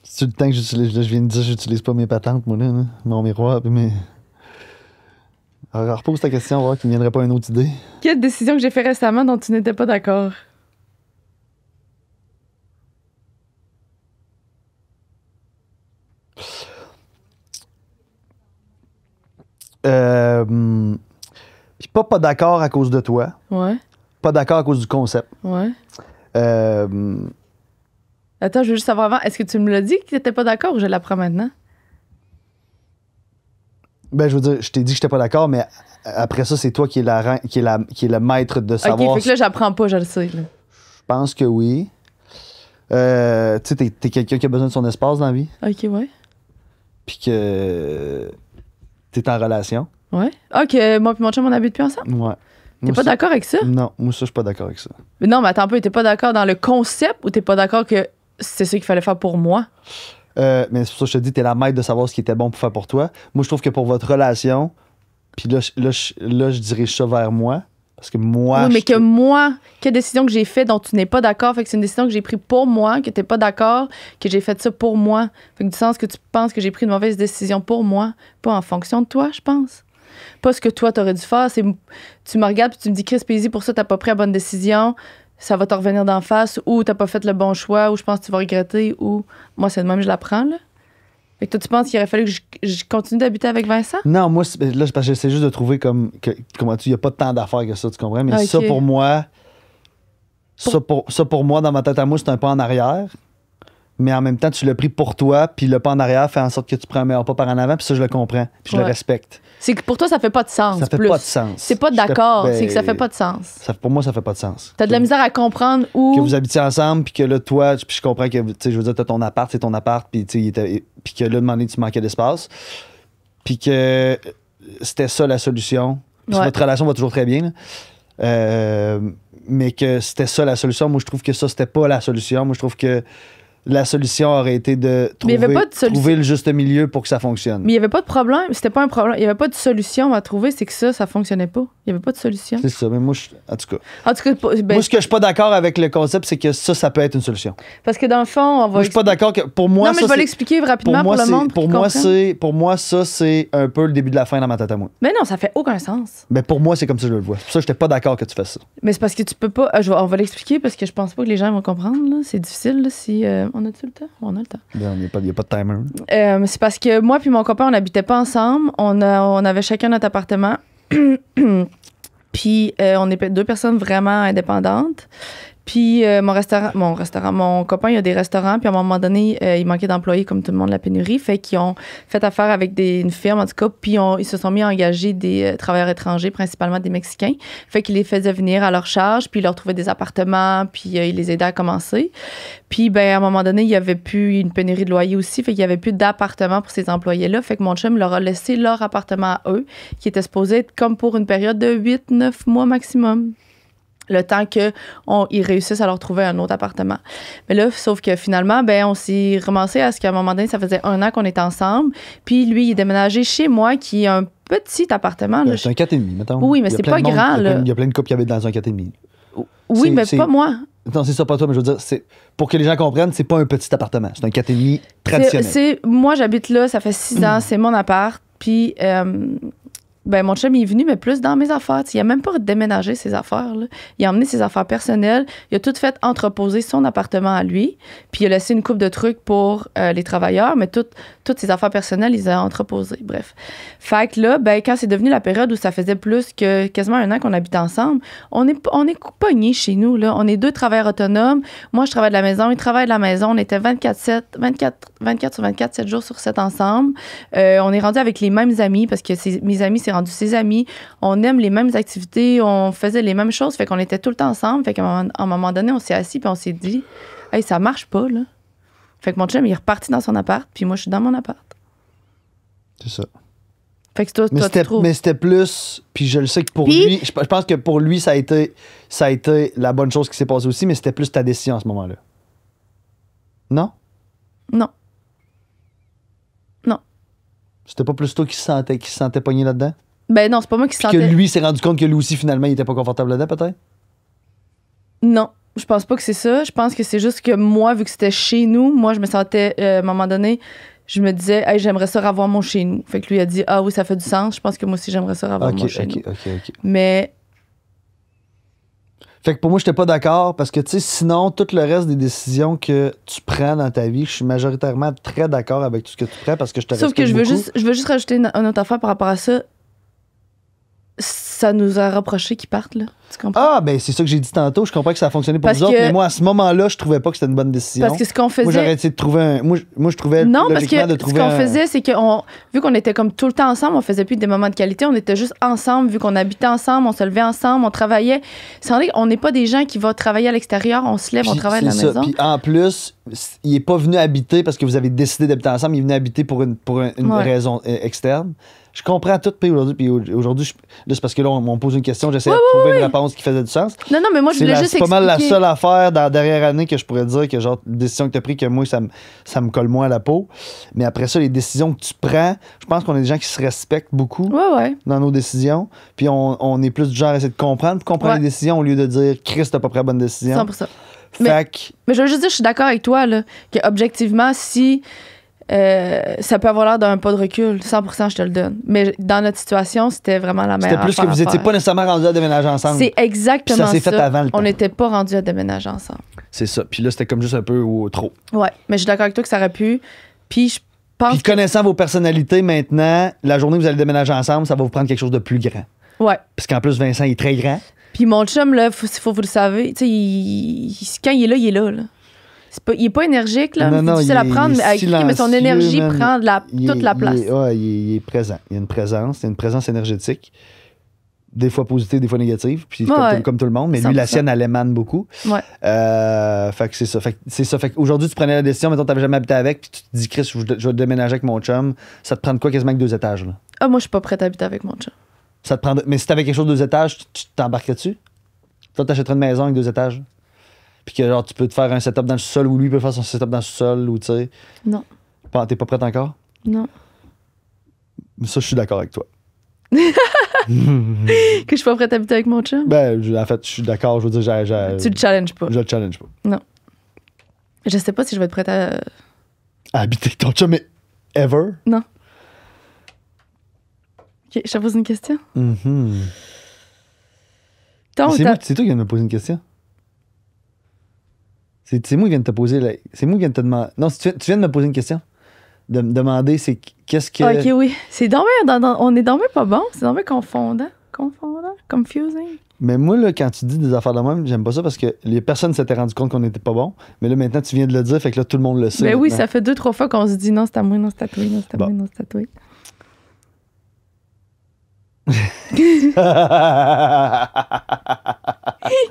C'est le temps que j'utilise. Là, je viens de dire que j'utilise pas mes patentes, moi, là. Mon miroir puis mes... Alors, repose ta question, on va voir qu'il ne viendrait pas une autre idée. Quelle décision que j'ai fait récemment dont tu n'étais pas d'accord? Puis pas d'accord à cause de toi. Ouais, Pas d'accord à cause du concept. ouais. Euh, Attends, je veux juste savoir avant, est-ce que tu me l'as dit que t'étais pas d'accord ou je l'apprends maintenant? ben, je veux dire, je t'ai dit que j'étais pas d'accord, mais après ça, c'est toi qui est le maître de savoir. Ok, fait que là, j'apprends pas, je le sais. Là. Je pense que oui. Tu sais, t'es quelqu'un qui a besoin de son espace dans la vie, Ok, ouais. puis que t'es en relation. Ouais. Ok, moi puis mon chum, on habite plus ensemble. Ouais. T'es Moi, pas ça- d'accord avec ça? Non, moi, ça, je suis pas d'accord avec ça. Mais non, mais attends un peu, t'es pas d'accord dans le concept ou t'es pas d'accord que c'est ça qu'il fallait faire pour moi? Mais c'est pour ça que je te dis, t'es la maître de savoir ce qui était bon pour faire pour toi. Moi, je trouve que pour votre relation, puis là, je dirige ça vers moi, parce que moi... oui, mais je que trouve- moi, quelle décision que j'ai faite dont tu n'es pas d'accord, fait que c'est une décision que j'ai prise pour moi, que t'es pas d'accord, que j'ai fait ça pour moi. Fait que du sens que tu penses que j'ai pris une mauvaise décision pour moi, pas en fonction de toi, je pense. Pas ce que toi, t'aurais dû faire. C'est, tu me regardes puis tu me dis, Chris Pézy, pour ça, t'as pas pris la bonne décision. Ça va te revenir d'en face, ou t'as pas fait le bon choix, ou je pense que tu vas regretter, ou moi, c'est de même, je la prends, là. Fait que toi, tu penses qu'il aurait fallu que je continue d'habiter avec Vincent? Non, moi, là, c'est parce que j'essaie juste de trouver comme... comment il n'y a pas tant d'affaires que ça, tu comprends? Mais Ok. ça, pour moi... Ça, pour moi, dans ma tête à moi, c'est un pas en arrière. Mais en même temps, tu l'as pris pour toi, puis le pas en arrière fait en sorte que tu prends un meilleur pas par en avant, puis ça, je le comprends, puis je le Ouais. respecte. C'est que pour toi, ça fait pas de sens. Ça fait plus. pas de sens. C'est pas J'étais- d'accord, ben, c'est que ça fait pas de sens. Pour moi, ça fait pas de sens. T'as de la misère à comprendre où. Que vous habitiez ensemble, puis que là, toi, puis je comprends que, tu sais, je veux dire, t'as ton appart, c'est ton appart, puis tu sais, puis que là, à un moment donné, tu manquais d'espace, puis que c'était ça la solution. Puis Ouais. votre relation va toujours très bien, là. Mais que c'était ça la solution. Moi, je trouve que ça, c'était pas la solution. Moi, je trouve que la solution aurait été de Mais il y avait pas de solution. trouver le juste milieu pour que ça fonctionne. Mais il y avait pas de problème, c'était pas un problème. Il y avait pas de solution à trouver, c'est que ça fonctionnait pas. Il y avait pas de solution. C'est ça, mais moi, en tout cas. En tout cas, ben, Moi, ce que je suis pas d'accord avec le concept, c'est que ça peut être une solution. parce que dans le fond, on va. Moi, je suis pas d'accord que, pour moi, non, mais ça, je vais c'est- l'expliquer rapidement pour, moi, le monde. pour moi, ça, c'est un peu le début de la fin dans ma tête à moi. Mais non, ça fait aucun sens. Mais pour moi, c'est comme ça que je le vois. C'est pour ça que j'étais pas d'accord que tu fasses ça. Mais c'est parce que tu peux pas. On va l'expliquer parce que je pense pas que les gens vont comprendre. Là. C'est difficile là, si. On a-tu le temps? On a le temps. Il n'y a pas de timer. C'est parce que moi puis mon copain, on n'habitait pas ensemble. On avait chacun notre appartement. Puis on est 2 personnes vraiment indépendantes. Puis mon copain, il a des restaurants. Puis à un moment donné, il manquait d'employés comme tout le monde, la pénurie. Fait qu'ils ont fait affaire avec une firme, en tout cas. Puis ils se sont mis à engager des travailleurs étrangers, principalement des Mexicains. Fait qu'ils les faisaient venir à leur charge. Puis ils leur trouvaient des appartements. Puis ils les aidaient à commencer. Puis à un moment donné, il y avait plus une pénurie de loyer aussi. Fait qu'il y avait plus d'appartements pour ces employés-là. Fait que mon chum leur a laissé leur appartement à eux, qui était supposé être comme pour une période de 8-9 mois maximum. Le temps qu'ils réussissent à leur trouver un autre appartement. Mais là, sauf que finalement, on s'est ramassé à ce qu'à un moment donné, ça faisait 1 an qu'on était ensemble. Puis lui, il est déménagé chez moi, qui est un petit appartement. Là. C'est un 4,5, mettons. Oui, mais Il y a c'est plein pas de monde- grand, il y a plein- là. Il y a plein de couples qui habitent dans un 4,5. Oui, mais c'est- pas moi. Non, c'est ça, pas toi, mais je veux dire, pour que les gens comprennent, c'est pas un petit appartement. C'est un 4,5 traditionnel. Moi, j'habite là, ça fait 6 ans, c'est mon appart. Puis Ben, mon chum, il est venu, mais plus dans mes affaires. T'sais, il a même pas déménagé ses affaires, là. Il a emmené ses affaires personnelles. Il a tout fait entreposer son appartement à lui. Puis il a laissé une coupe de trucs pour les travailleurs, mais toutes ses affaires personnelles, il les a entreposées. Bref. Fait que là, ben, quand c'est devenu la période où ça faisait plus que quasiment un an qu'on habitait ensemble, on est pognés chez nous, là. On est 2 travailleurs autonomes. Moi, je travaille de la maison, il travaille de la maison. On était 24 sur 24, 7 jours sur 7 ensemble. On est rendu avec les mêmes amis parce que mes amis, c'est rendu ses amis. On aime les mêmes activités, on faisait les mêmes choses, fait qu'on était tout le temps ensemble. Fait qu'à un moment donné, on s'est assis puis on s'est dit, hey, ça marche pas, là. Fait que mon chum, il est reparti dans son appart, puis moi, je suis dans mon appart. C'est ça. Fait que toi, tu trouves... Mais c'était plus. Puis je le sais que pour lui, je pense que pour lui, ça a été la bonne chose qui s'est passée aussi, mais c'était plus ta décision à ce moment-là. Non? Non. Non. C'était pas plus toi qui se sentait pogné là-dedans? Ben non, c'est pas moi qui se Puis sentais... que lui s'est rendu compte que lui aussi, finalement, il était pas confortable là-dedans, peut-être? Non. Je pense pas que c'est ça. Je pense que c'est juste que moi, vu que c'était chez nous, moi, je me sentais, à un moment donné, je me disais, hey, j'aimerais ça revoir mon chez nous. Fait que lui a dit, ah oui, ça fait du sens. Je pense que moi aussi, j'aimerais ça revoir mon chez nous. OK. Mais. Fait que pour moi, j'étais pas d'accord parce que, tu sais, sinon, tout le reste des décisions que tu prends dans ta vie, je suis majoritairement très d'accord avec tout ce que tu prends parce que je te respecte Sauf que je veux beaucoup. juste rajouter une autre affaire par rapport à ça. Ça nous a reproché qu'ils partent, là. Tu comprends? Ah, ben c'est ça que j'ai dit tantôt. Je comprends que ça a fonctionné pour Parce vous autres, que- mais moi, à ce moment-là, je trouvais pas que c'était une bonne décision. Parce que ce qu'on faisait. Moi, j'aurais essayé de trouver un. Moi, je trouvais Non, parce logiquement de que ce trouver qu'on un- faisait, c'est que vu qu'on était comme tout le temps ensemble, on faisait plus des moments de qualité, on était juste ensemble, vu qu'on habitait ensemble, on se levait ensemble, on travaillait. C'est vrai qu'on n'est pas des gens qui vont travailler à l'extérieur, on se lève, on Puis travaille à c'est la ça. maison. Puis en plus, il est pas venu habiter parce que vous avez décidé d'habiter ensemble, il est venu habiter pour une Ouais. raison externe. Je comprends tout, puis aujourd'hui, là, c'est parce que là, on pose une question, j'essaie de trouver une réponse qui faisait du sens. Non, moi, je voulais juste C'est pas mal la expliquer. seule affaire dans la dernière année que je pourrais dire que, genre, une décision que tu as prise, que moi, ça me colle moins à la peau. Mais après ça, les décisions que tu prends, je pense qu'on est des gens qui se respectent beaucoup Ouais. dans nos décisions. Puis on est plus du genre à essayer de comprendre Ouais. les décisions au lieu de dire Chris, t'as pas pris la bonne décision. 100%. Fait que. Mais je veux juste dire, je suis d'accord avec toi, là, que objectivement, si ça peut avoir l'air d'un pas de recul, 100%, je te le donne. Mais dans notre situation, c'était vraiment la meilleure C'était plus que affaire vous à étiez faire. pas nécessairement rendus à déménager ensemble. C'est exactement Puis ça. ça s'est fait avant le On temps. n'était pas rendus à déménager ensemble. C'est ça. Puis là, c'était comme juste un peu trop. Ouais, mais je suis d'accord avec toi que ça aurait pu. Puis je pense Puis connaissant vos personnalités maintenant, la journée où vous allez déménager ensemble, ça va vous prendre quelque chose de plus grand. Ouais. Parce qu'en plus, Vincent, il est très grand. Puis mon chum, là, faut vous le savez, tu sais, quand il est là, là. Il est pas énergique, là. Non, C'est difficile à prendre, il est avec lui, mais son silencieux, énergie man. prend toute la place. Il est présent. Il y a une présence énergétique. Des fois positive, des fois négative. Puis Ouais. comme tout le monde. Mais lui, la 100%. sienne, elle émane beaucoup. Ouais. Fait que c'est ça. Fait qu'aujourd'hui, tu prenais la décision, mettons, t'avais jamais habité avec, puis tu te dis, Chris, je vais déménager avec mon chum. Ça te prend de quoi quasiment que 2 étages, là? Ah, moi, je suis pas prête à habiter avec mon chum. Ça te prend Mais si t'avais quelque chose de 2 étages, tu t'embarquerais dessus? Toi, t'achèterais une maison avec 2 étages? Puis que genre, tu peux te faire un setup dans le sous-sol ou lui peut faire son setup dans le sous-sol ou tu sais. Non. T'es pas prête encore? Non. Ça, je suis d'accord avec toi. Que je suis pas prête à habiter avec mon chum? Ben, en fait, je suis d'accord. Je veux dire, Tu le challenges pas. je le challenge pas. Je sais pas si je vais être prête à. À habiter avec ton chum, mais ever? Non. Ok, je te pose une question. Mhm. Ton, C'est ta- toi qui viens de me poser une question. C'est moi qui viens de te poser. C'est moi qui viens de te demander. Non, tu viens de me poser une question. De me demander, c'est qu'est-ce que. Ah, ok, oui. C'est on est dommage pas bon. C'est dommage confondant. Confusing. Mais moi, là, quand tu dis des affaires de même, j'aime pas ça parce que les personnes s'étaient rendu compte qu'on n'était pas bon. Mais là, maintenant, tu viens de le dire, fait que là, tout le monde le sait. Ben oui, maintenant. ça fait 2-3 fois qu'on se dit non, c'est à moi, non, c'est à toi, non, c'est à moi, Bon. non, c'est à toi.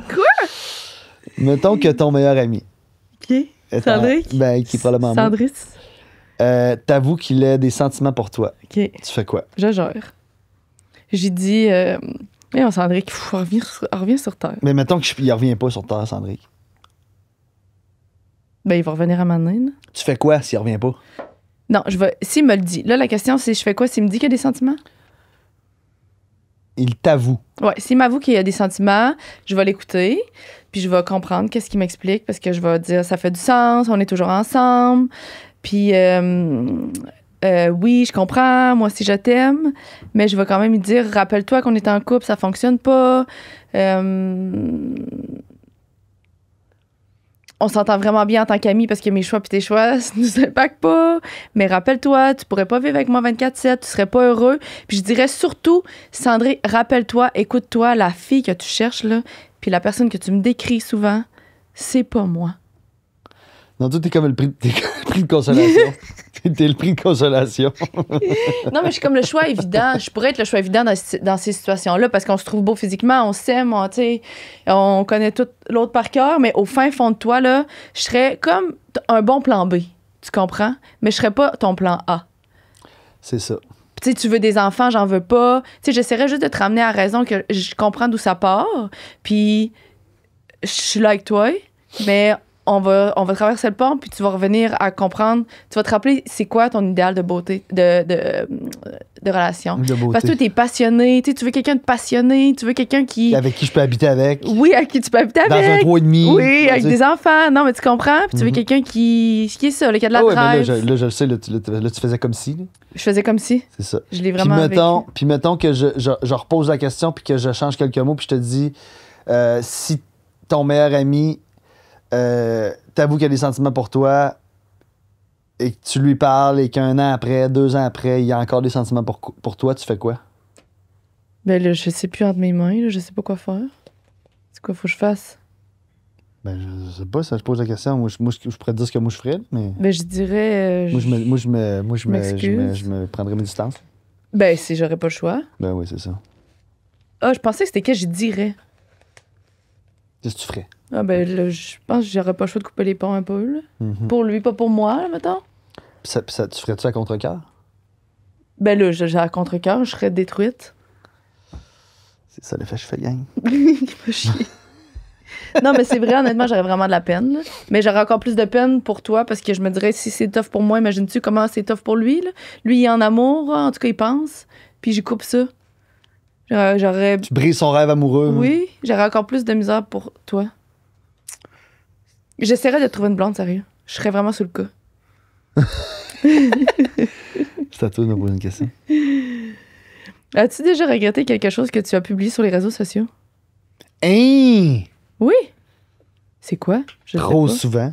Quoi? Mettons que ton meilleur ami. Ok. Sandrick? Ben, qui est probablement moi. Sandrice. T'avoues qu'il a des sentiments pour toi. Ok. Tu fais quoi? Je gère. J'ai dit, on Sandrick, reviens sur Terre. Mais mettons qu'il revient pas sur Terre, Sandrick. Ben, il va revenir à ma naine. Tu fais quoi s'il revient pas? Non, s'il me le dit. Là, la question, c'est je fais quoi s'il me dit qu'il y a des sentiments? Il t'avoue. Ouais, s'il m'avoue qu'il y a des sentiments, je vais l'écouter, puis je vais comprendre qu'est-ce qu'il m'explique, parce que je vais dire ça fait du sens, on est toujours ensemble. Puis oui, je comprends, moi aussi je t'aime, mais je vais quand même lui dire, rappelle-toi qu'on est en couple, ça fonctionne pas. On s'entend vraiment bien en tant qu'amis parce que mes choix puis tes choix, ça nous impacte pas. Mais rappelle-toi, tu pourrais pas vivre avec moi 24/7, tu serais pas heureux. Puis je dirais surtout, Sandré, rappelle-toi, écoute-toi, la fille que tu cherches, là, puis la personne que tu me décris souvent, c'est pas moi. Non, toi, t'es comme t'es comme le prix de consolation. T'es le prix de consolation. Non, mais je suis comme le choix évident. Je pourrais être le choix évident dans ces situations-là parce qu'on se trouve beau physiquement, on s'aime, tu sais, on connaît tout l'autre par cœur, mais au fin fond de toi, là, je serais comme un bon plan B. Tu comprends? Mais je serais pas ton plan A. C'est ça. Tu sais, tu veux des enfants, j'en veux pas. Tu sais, j'essaierais juste de te ramener à raison que je comprends d'où ça part. Puis, je suis là avec toi, mais on va traverser le pont, puis tu vas revenir à comprendre. Tu vas te rappeler c'est quoi ton idéal de beauté, de relation. De beauté. Parce que toi, t'es passionné. Tu sais, tu veux quelqu'un de passionné. Tu veux quelqu'un qui. Avec qui je peux habiter avec. Oui, avec qui tu peux habiter Dans un avec. 3,5. Oui, avec Tu sais. des enfants. Non, mais tu comprends. Puis tu veux quelqu'un qui est ça, là, qui a de la Ah ouais, mais drive. là, je le sais, là, tu faisais comme si. Là. Je faisais comme si. C'est ça. Je l'ai vraiment vécu. Puis mettons que je repose la question puis que je change quelques mots puis je te dis si ton meilleur ami t'avoue qu'il a des sentiments pour toi et que tu lui parles et qu'un an après, 2 ans après, il y a encore des sentiments pour toi, tu fais quoi? Ben là, je sais plus entre mes mains, là, je sais pas quoi faire. C'est quoi, faut que je fasse? Ben, je sais pas, ça, je pose la question. Moi, je pourrais te dire ce que moi je ferais, mais. Ben, je dirais. Je m'excuse. me prendrais mes distances. Ben, si j'aurais pas le choix. Ben oui, c'est ça. Ah, je pensais que c'était qu'est-ce que je dirais. Qu'est-ce que tu ferais? Ah, ben là, je pense que j'aurais pas le choix de couper les ponts un peu, là. Mhm. Pour lui, pas pour moi, là, mettons. Puis tu ferais-tu à contre-cœur? Ben là, j'ai à contre-cœur, je serais détruite. C'est ça l'effet je fais gang. Il va chier. Non, mais c'est vrai, honnêtement, j'aurais vraiment de la peine, là. Mais j'aurais encore plus de peine pour toi parce que je me dirais, si c'est tough pour moi, imagines-tu comment c'est tough pour lui, là? Lui, il est en amour, en tout cas, il pense. Puis j'y coupe ça. J'aurais. Tu brises son rêve amoureux. Oui, j'aurais encore plus de misère pour toi. J'essaierais de trouver une blonde, sérieux. Je serais vraiment sous le cas. C'est à toi de me poser une question. As-tu déjà regretté quelque chose que tu as publié sur les réseaux sociaux? Hein? Oui. C'est quoi? Je sais Trop pas. souvent.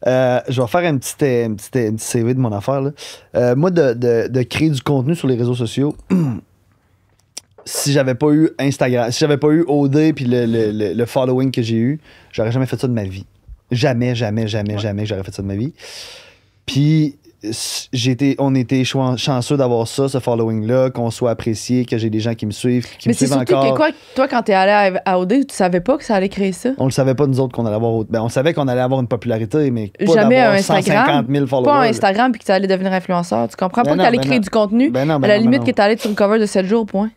Je vais faire un petit CV de mon affaire. Là. Moi, de créer du contenu sur les réseaux sociaux, si j'avais pas eu Instagram, si j'avais pas eu OD puis le following que j'ai eu, j'aurais jamais fait ça de ma vie. Jamais j'aurais fait ça de ma vie. Puis on était chanceux d'avoir ça, ce following-là, qu'on soit apprécié, que j'ai des gens qui me suivent, qui Mais me c'est suivent surtout encore. que quoi, toi, quand t'es allé à OD, tu savais pas que ça allait créer ça? On le savait pas, nous autres, qu'on allait avoir. Ben, on savait qu'on allait avoir une popularité, mais pas Jamais d'avoir un Instagram. 150 000 followers. Pas un là. Instagram puis que tu allais devenir influenceur. Tu comprends? Ben Pas non, que t'allais ben créer non. du contenu. Ben non, ben à la non, ben limite non. que t'allais sur une cover de 7 jours, point.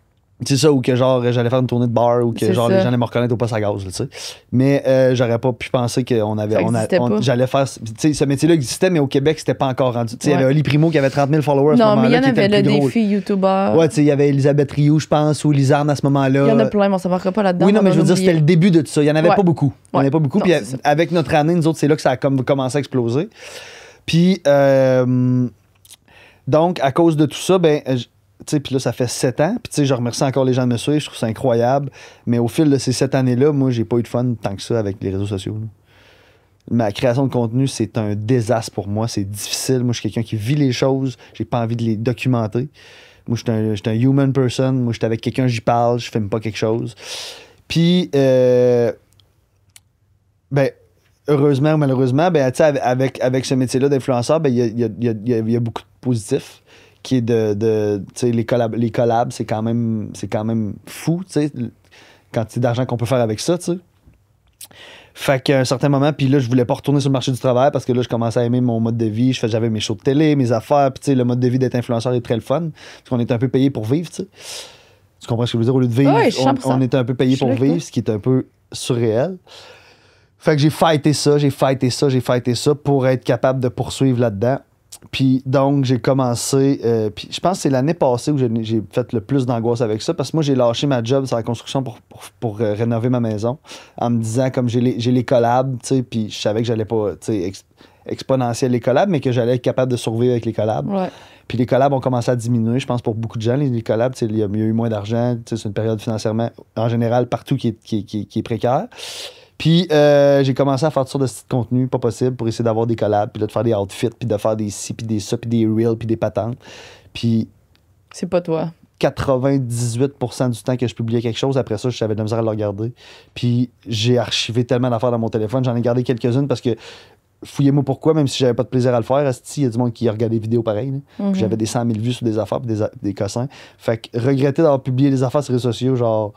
C'est ça, ou que genre j'allais faire une tournée de bar ou que C'est genre ça. les gens allaient me reconnaître au poste à gaz, là, tu sais. Mais j'aurais pas pu penser qu'on avait. Ça existait pas. J'allais faire. Tu sais, ce métier-là existait, mais au Québec, c'était pas encore rendu. Tu sais, il y Ouais. avait Oli Primo qui avait 30 000 followers à ce Non, mais il y moment-là. en qui était avait le là, plus des gros. filles youtubeurs. Ouais, tu sais, il y avait Elisabeth Rioux, je pense, ou Lizarne à ce moment-là. Il y en a plein, mais on s'embarquera pas là-dedans. Oui, non, on mais va je veux dire, oublier. c'était le début de tout ça. Il n'y en avait Ouais. pas beaucoup. Il n'y en avait Ouais. pas beaucoup. Non, Puis c'est ça. avec notre année, nous autres, c'est là que ça a commencé à exploser. Puis, donc, à cause de tout ça, ben, tu sais, puis là, ça fait 7 ans. Puis, tu sais, je remercie encore les gens de me suivre. Je trouve ça incroyable. Mais au fil de ces 7 années-là, moi, j'ai pas eu de fun tant que ça avec les réseaux sociaux. Là. Ma création de contenu, c'est un désastre pour moi. C'est difficile. Moi, je suis quelqu'un qui vit les choses. J'ai pas envie de les documenter. Moi, je suis un human person. Moi, je suis avec quelqu'un, j'y parle. Je filme pas quelque chose. Puis, ben, heureusement ou malheureusement, ben, tu sais, avec ce métier-là d'influenceur, ben, il y a beaucoup de positifs. Qui est tu sais, les collabs, c'est quand même fou, tu sais, quantité d'argent qu'on peut faire avec ça, tu sais. Fait qu'à un certain moment, puis là, je voulais pas retourner sur le marché du travail parce que là, je commençais à aimer mon mode de vie. J'avais mes shows de télé, mes affaires, puis tu sais, le mode de vie d'être influenceur est très le fun. Parce qu'on est un peu payé pour vivre, tu sais. Tu comprends ce que je veux dire? Au lieu de vivre, Ouais, je sens on est un peu payé Je suis pour avec toi. vivre, ce qui est un peu surréel. Fait que j'ai fighté ça pour être capable de poursuivre là-dedans. Puis donc, j'ai commencé, puis je pense que c'est l'année passée où j'ai fait le plus d'angoisse avec ça, parce que moi, j'ai lâché ma job sur la construction pour rénover ma maison, en me disant, comme j'ai les collabs, tu sais, puis je savais que j'allais pas, tu sais, exponentielle les collabs, mais que j'allais être capable de survivre avec les collabs. Ouais. Puis les collabs ont commencé à diminuer, je pense, pour beaucoup de gens. Les collabs, tu sais, il y a eu moins d'argent. Tu sais, c'est une période financièrement, en général, partout qui est précaire. Puis j'ai commencé à faire toutes sortes de sites de contenu, pas possible, pour essayer d'avoir des collabs, puis là, de faire des outfits, puis de faire des ci, puis des ça, puis des reels, puis des patentes. Puis C'est pas toi. 98% du temps que je publiais quelque chose, après ça, j'avais de la misère à le regarder. Puis j'ai archivé tellement d'affaires dans mon téléphone. J'en ai gardé quelques-unes parce que, fouillez-moi pourquoi, même si j'avais pas de plaisir à le faire, il y a du monde qui regarde des vidéos pareilles. Là. Puis j'avais des 100 000 vues sur des affaires puis des cossins. Fait que regretter d'avoir publié des affaires sur les réseaux sociaux, genre,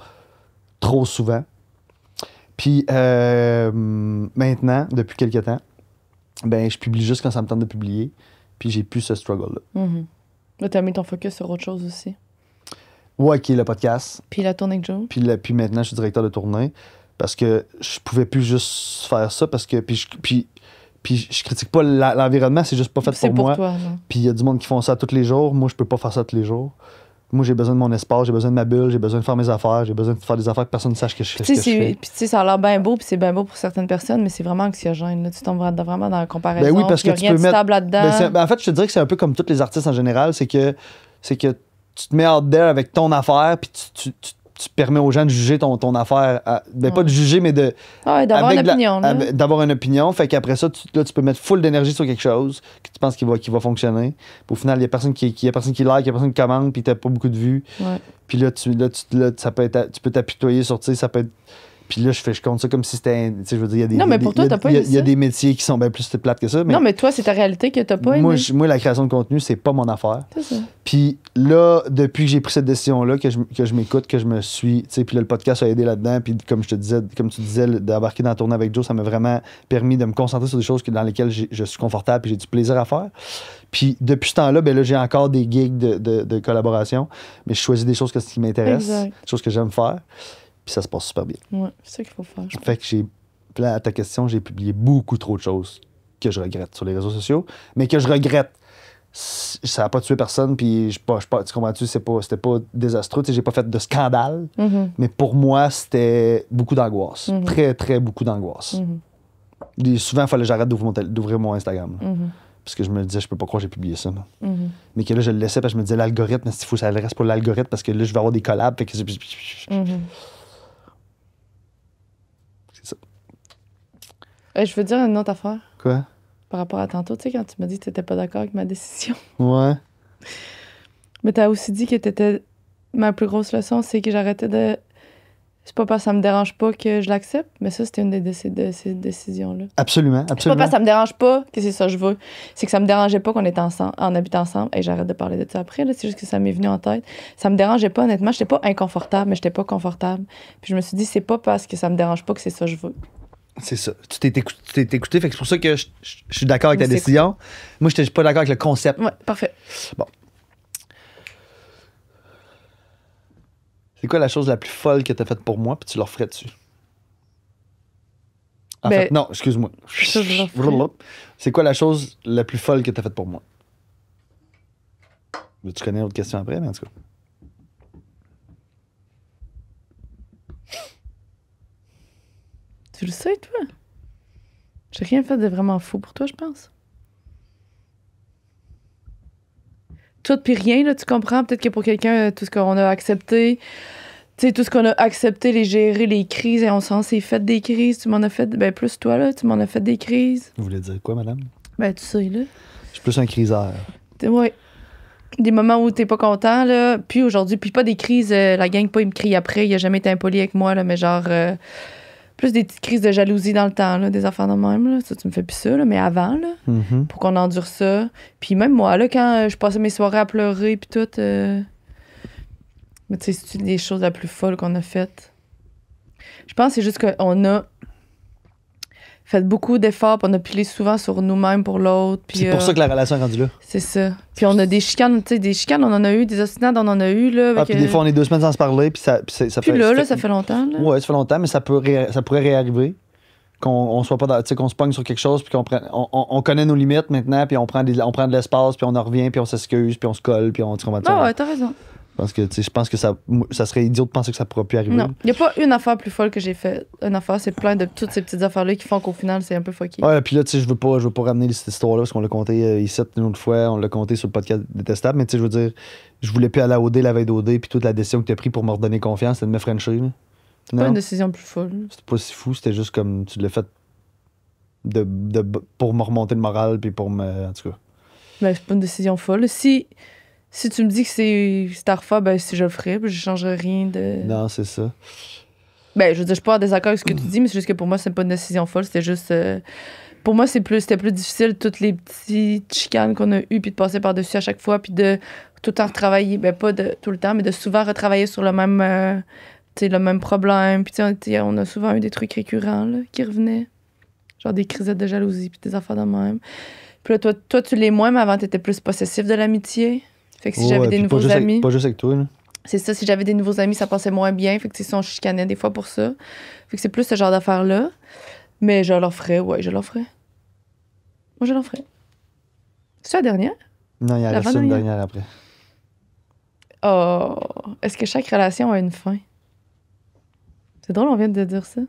trop souvent. Puis maintenant, depuis quelques temps, ben je publie juste quand ça me tente de publier. Puis j'ai plus ce struggle-là. Là, t'as mis ton focus sur autre chose aussi. Ouais, qui est le podcast. Puis la tournée de Joe. Puis maintenant, je suis directeur de tournée parce que je pouvais plus juste faire ça parce que. Puis je critique pas l'environnement, c'est juste pas fait C'est pour moi. toi, non? Puis il y a du monde qui font ça tous les jours. Moi, je peux pas faire ça tous les jours. Moi, j'ai besoin de mon espace, j'ai besoin de ma bulle, j'ai besoin de faire mes affaires, j'ai besoin de faire des affaires que personne ne sache que je fais. Puis tu sais, ça a l'air bien beau, puis c'est bien beau pour certaines personnes, mais c'est vraiment anxiogène. Là. Tu tombes vraiment dans la comparaison. Ben oui, parce puis que y a rien de stable là-dedans. en fait, je te dirais que c'est un peu comme tous les artistes en général, c'est que tu te mets out there avec ton affaire, puis tu permets aux gens de juger ton affaire. Pas de juger, mais de. Ah ouais, d'avoir une opinion. là. D'avoir une opinion. Fait qu'après ça, tu peux mettre full d'énergie sur quelque chose que tu penses qu'il va fonctionner. Puis au final, il y a personne qui like, il y a personne qui commente, puis t'as pas beaucoup de vues. Ouais. Puis là, ça peut être, tu peux t'apitoyer sur, tu sais, ça peut être. Puis là, je compte ça comme si c'était. Tu sais, je veux dire, il y a des. Non, mais pour toi, t'as pas aimé Il y a ça. des métiers qui sont bien plus plates que ça. Mais Non, mais toi, c'est ta réalité que t'as pas aimé. moi, la création de contenu, c'est pas mon affaire. C'est ça. Puis là, depuis que j'ai pris cette décision-là, que je m'écoute, que je me suis. Tu sais, puis là, le podcast a aidé là-dedans. Puis comme tu disais, d'embarquer dans la tournée avec Joe, ça m'a vraiment permis de me concentrer sur des choses dans lesquelles je suis confortable et j'ai du plaisir à faire. Puis depuis ce temps-là, ben là, j'ai encore des gigs de collaboration, mais je choisis des choses qui m'intéressent, Exact. des choses que j'aime faire. Puis ça se passe super bien. Ouais, c'est ça qu'il faut faire. Fait que puis là, à ta question, j'ai publié beaucoup trop de choses que je regrette sur les réseaux sociaux, mais que je regrette. Ça n'a pas tué personne, puis tu comprends-tu, c'était pas désastreux. Tu sais, j'ai pas fait de scandale, mais pour moi, c'était beaucoup d'angoisse. Très, très beaucoup d'angoisse. Souvent, il fallait que j'arrête d'ouvrir mon Instagram. Là. Parce que je me disais, je peux pas croire que j'ai publié ça. Là. Mais que là, je le laissais parce que je me disais, l'algorithme, s'il faut que ça reste pour l'algorithme, parce que là, je vais avoir des collabs. Fait que c'est ça. Je veux dire une autre affaire Quoi? par rapport à tantôt. Tu sais, quand tu m'as dit que t'étais pas d'accord avec ma décision. Ouais. Mais t'as aussi dit que t'étais. Ma plus grosse leçon, c'est que j'arrêtais de. C'est pas parce que ça me dérange pas que je l'accepte, mais ça, c'était une de ces décisions-là. Absolument, C'est pas absolument. parce que ça me dérange pas que c'est ça que je veux. C'est que ça me dérangeait pas qu'on était ensemble, en habitant ensemble. Et j'arrête de parler de ça après, là. C'est juste que ça m'est venu en tête. Ça me dérangeait pas, honnêtement. J'étais pas inconfortable, mais j'étais pas confortable. Puis je me suis dit, c'est pas parce que ça me dérange pas que c'est ça que je veux. C'est ça. Tu t'es écouté, fait que c'est pour ça que je suis d'accord avec ta Je me suis décision. Moi, je suis pas d'accord avec le concept. Ouais, parfait. Bon. C'est quoi la chose la plus folle que t'as faite pour moi, puis tu leur ferais dessus? En Ben, fait, non, excuse-moi. ça, je leur ferais. C'est quoi la chose la plus folle que t'as faite pour moi? Tu connais d'autres questions après, mais en tout cas. Tu le sais, toi? J'ai rien fait de vraiment fou pour toi, je pense. Tout puis rien, là, tu comprends? Peut-être que pour quelqu'un, tout ce qu'on a accepté, tu sais, tout ce qu'on a accepté, les gérer, les crises, et on s'en s'est fait des crises. Tu m'en as fait, ben plus toi, là, tu m'en as fait des crises. Vous voulez dire quoi, madame? Ben, tu sais, là. Je suis plus un criseur. Ouais. Des moments où t'es pas content, là. Puis aujourd'hui, puis pas des crises, la gang, pas, il me crie après, il a jamais été impoli avec moi, là, mais genre, plus des petites crises de jalousie dans le temps, là, des affaires de même, là. Ça, tu me fais plus ça, là, mais avant, là, pour qu'on endure ça. Puis même moi, là, quand je passais mes soirées à pleurer, puis tout, mais tu sais, c'est des choses la plus folles qu'on a faites. Je pense que c'est juste qu'on a fait beaucoup d'efforts, puis on a pilé souvent sur nous-mêmes pour l'autre. Puis, C'est pour ça que la relation est rendue là. c'est ça. Puis on a des chicanes, tu sais, des chicanes, on en a eu, des ostinades, on en a eu, là. Ah, avec, puis des fois, on est 2 semaines sans se parler, puis ça puis fait... là, ça fait longtemps, là. Ouais, ça fait longtemps, mais ça pourrait réarriver. Qu'on soit pas dans, tu sais, qu'on se pogne sur quelque chose, puis on connaît nos limites maintenant, puis on prend de l'espace, puis on en revient, puis on s'excuse, puis on se colle, puis on... Ah ouais, t'as raison. Je pense que ça serait idiot de penser que ça pourra plus arriver. Non, il n'y a pas une affaire plus folle que j'ai faite. Une affaire, c'est plein de toutes ces petites affaires-là qui font qu'au final, c'est un peu fucké. Ouais, puis là, tu sais, je veux pas ramener cette histoire-là parce qu'on l'a conté ici une autre fois, on l'a conté sur le podcast Détestable, mais tu sais, je veux dire, je voulais plus aller à OD la veille d'OD, puis toute la décision que tu as prise pour me redonner confiance, c'était de me frencher. Là. C'est pas une décision plus folle. C'était pas si fou, c'était juste comme tu l'as fait pour me remonter le moral, puis pour me. En tout cas. Ben, c'est pas une décision folle. Si tu me dis que c'est à refaire, ben si je le ferais, je changerais rien de. Non, c'est ça. Ben, je veux dire, je suis pas en désaccord avec ce que tu dis, mais c'est juste que pour moi, c'est pas une décision folle. C'était juste. Pour moi, c'était plus difficile, toutes les petites chicanes qu'on a eues, puis de passer par-dessus à chaque fois, puis de tout le temps retravailler. Ben, pas de tout le temps, mais de souvent retravailler sur le même. Le même problème. Puis, on a souvent eu des trucs récurrents là, qui revenaient. Genre des crisettes de jalousie, puis des affaires de même. Puis là, toi, tu l'es moins, mais avant, t'étais plus possessif de l'amitié. Fait que si j'avais des nouveaux amis. Pas juste avec toi, là. C'est ça, si j'avais des nouveaux amis, ça passait moins bien. Fait que, on se chicanait des fois pour ça. Fait que c'est plus ce genre d'affaires-là. Mais je leur ferais, ouais, je leur ferais. Moi, je leur ferais. C'est la dernière? Non, il y en reste une dernière après. Oh, est-ce que chaque relation a une fin? C'est drôle, on vient de dire ça.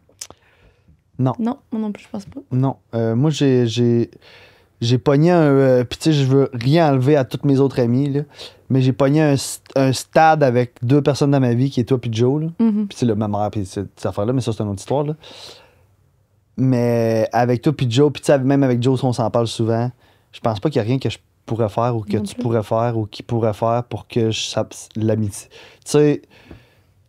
Non. Non, moi non plus, je pense pas. Non. Moi, j'ai pogné un. Puis, tu sais, je veux rien enlever à toutes mes autres amis, là. Mais j'ai pogné un stade avec 2 personnes dans ma vie, qui est toi puis Joe, là. Mm-hmm. Puis, c'est ma mère, puis cette affaire-là, mais ça, c'est une autre histoire, là. Mais avec toi puis Joe, puis, tu sais, même avec Joe, on s'en parle souvent. Je pense pas qu'il y a rien que je pourrais faire ou que Non tu plus. pourrais faire ou qui pourrait faire pour que l'amitié. Tu sais.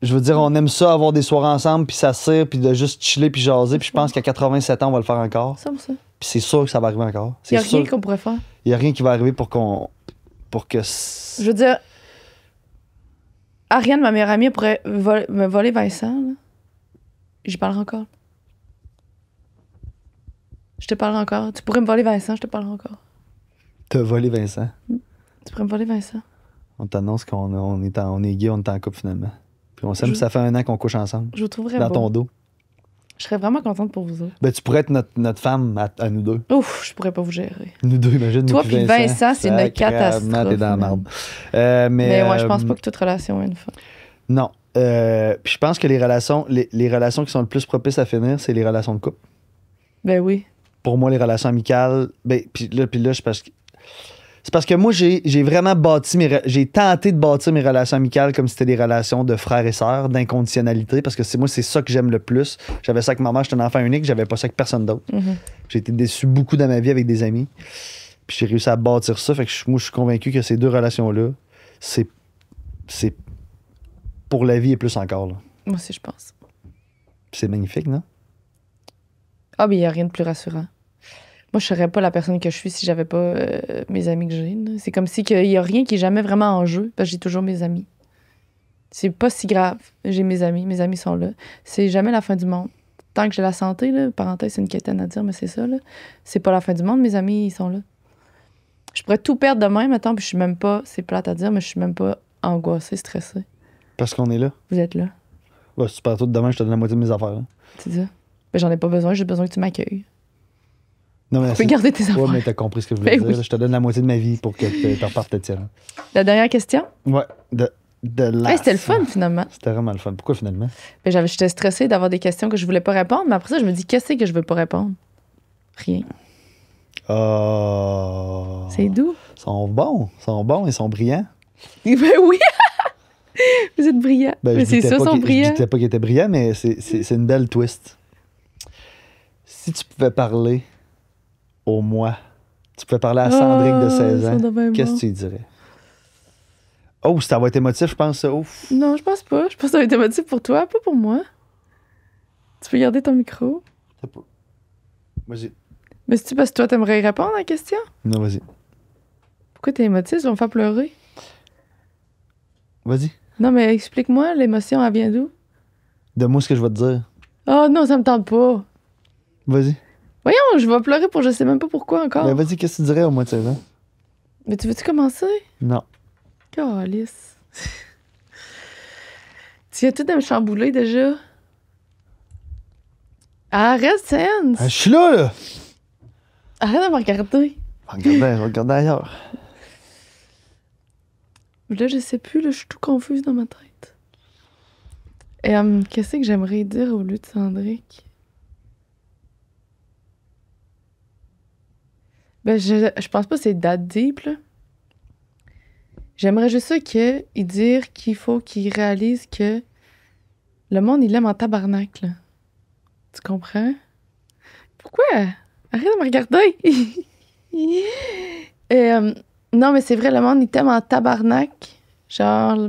Je veux dire, on aime ça, avoir des soirées ensemble, puis s'asseoir, puis de juste chiller, puis jaser. Puis je pense qu'à 87 ans, on va le faire encore. Ça, ça. Puis c'est sûr que ça va arriver encore. Il n'y a C'est sûr rien qu'on pourrait faire. Il n'y a rien qui va arriver pour que. Je veux dire, Ariane, ma meilleure amie, elle pourrait me voler Vincent. Là. J'y parlerai encore. Je te parlerai encore. Tu pourrais me voler Vincent, je te parlerai encore. T'as volé Vincent. Tu pourrais me voler Vincent. On t'annonce qu'on est gay, on est en couple finalement. Puis on s'aime, ça fait 1 an qu'on couche ensemble. Je vous trouverais Dans beau. ton dos. Je serais vraiment contente pour vous autres. Ben, tu pourrais être notre femme à nous deux. Ouf, je pourrais pas vous gérer. Nous deux, imagine. Toi nous puis Vincent, c'est une Sacrément, catastrophe. T'es dans la man. merde. Mais ouais, je pense pas que toute relation ait une fin. Non. Puis je pense que les relations qui sont le plus propices à finir, c'est les relations de couple. Ben oui. Pour moi, les relations amicales, ben, puis là, c'est parce que moi, j'ai vraiment j'ai tenté de bâtir mes relations amicales comme si c'était des relations de frères et sœurs, d'inconditionnalité, parce que c'est ça que j'aime le plus. J'avais ça avec ma mère, j'étais un enfant unique, j'avais pas ça avec personne d'autre. Mhm. J'ai été déçu beaucoup dans ma vie avec des amis. Puis j'ai réussi à bâtir ça. Fait que moi, je suis convaincu que ces 2 relations-là, c'est pour la vie et plus encore. Là. Moi aussi, je pense. C'est magnifique, non? Ah, mais il n'y a rien de plus rassurant. Moi, je serais pas la personne que je suis si j'avais pas mes amis que j'ai. Là. C'est comme si il y a rien qui est jamais vraiment en jeu, parce que j'ai toujours mes amis. C'est pas si grave. J'ai mes amis sont là. C'est jamais la fin du monde. Tant que j'ai la santé, là, parenthèse, c'est une quétaine à dire, mais c'est ça, là. C'est pas la fin du monde, mes amis, ils sont là. Je pourrais tout perdre demain, maintenant, puis je suis même pas, c'est plate à dire, mais je suis même pas angoissée, stressée. Parce qu'on est là. Vous êtes là. Ouais, si tu pars tout demain, je te donne la moitié de mes affaires. Hein. C'est ça. Ben, j'en ai pas besoin, j'ai besoin que tu m'accueilles. Non, mais Tu peux garder tes affaires. Ouais, mais t'as compris ce que je voulais Ben dire. oui. Je te donne la moitié de ma vie pour que tu repartes de tienne. La dernière question? Ouais, de la. Hey, c'était le fun, finalement. C'était vraiment le fun. Pourquoi finalement? Ben, j'étais stressée d'avoir des questions que je voulais pas répondre, mais après ça, je me dis, qu'est-ce que je veux pas répondre? Rien. Oh. C'est doux. Ils sont bons, ils sont brillants. Ben oui! Vous êtes brillants. Ben, Mais je c'est disais ça, pas sont qu'ils- brillants. Je disais pas qu'ils étaient brillants, mais c'est une belle twist. Si tu pouvais parler au moi, tu pouvais parler à Sandrick de 16 ça ans, doit bien qu'est-ce bon. que tu lui dirais? Oh, ça va être émotif, je pense. Ça. Ouf. Non, je pense pas. Je pense que ça va être émotif pour toi, pas pour moi. Tu peux garder ton micro. C'est pas- Vas-y. Mais c'est-tu parce que toi, t'aimerais y répondre à la question? Non, vas-y. Pourquoi t'es émotif? Tu vas me faire pleurer. Vas-y. Non, mais explique-moi, l'émotion, elle vient d'où? De moi, ce que je vais te dire. Oh non, ça me tente pas. Vas-y. Voyons, je vais pleurer pour je sais même pas pourquoi encore. Ben, vas-y, qu'est-ce que tu dirais au mois de 16 ans? Mais tu veux-tu commencer? Non. Calice. Tu viens tout de me chambouler déjà. Arrête, Sense! Ah, je suis là! Arrête de me regarder. Je vais regarder ailleurs. Là, je sais plus, là, je suis tout confuse dans ma tête. Et qu'est-ce que j'aimerais dire au lieu de Cendric? Ben, je pense pas que c'est that deep, là. J'aimerais juste ça qu'il dire qu'il faut qu'il réalise que le monde, il l'aime en tabarnak, là. Tu comprends? Pourquoi? Arrête de me regarder! Non, mais c'est vrai, le monde, il t'aime en tabarnak. Genre,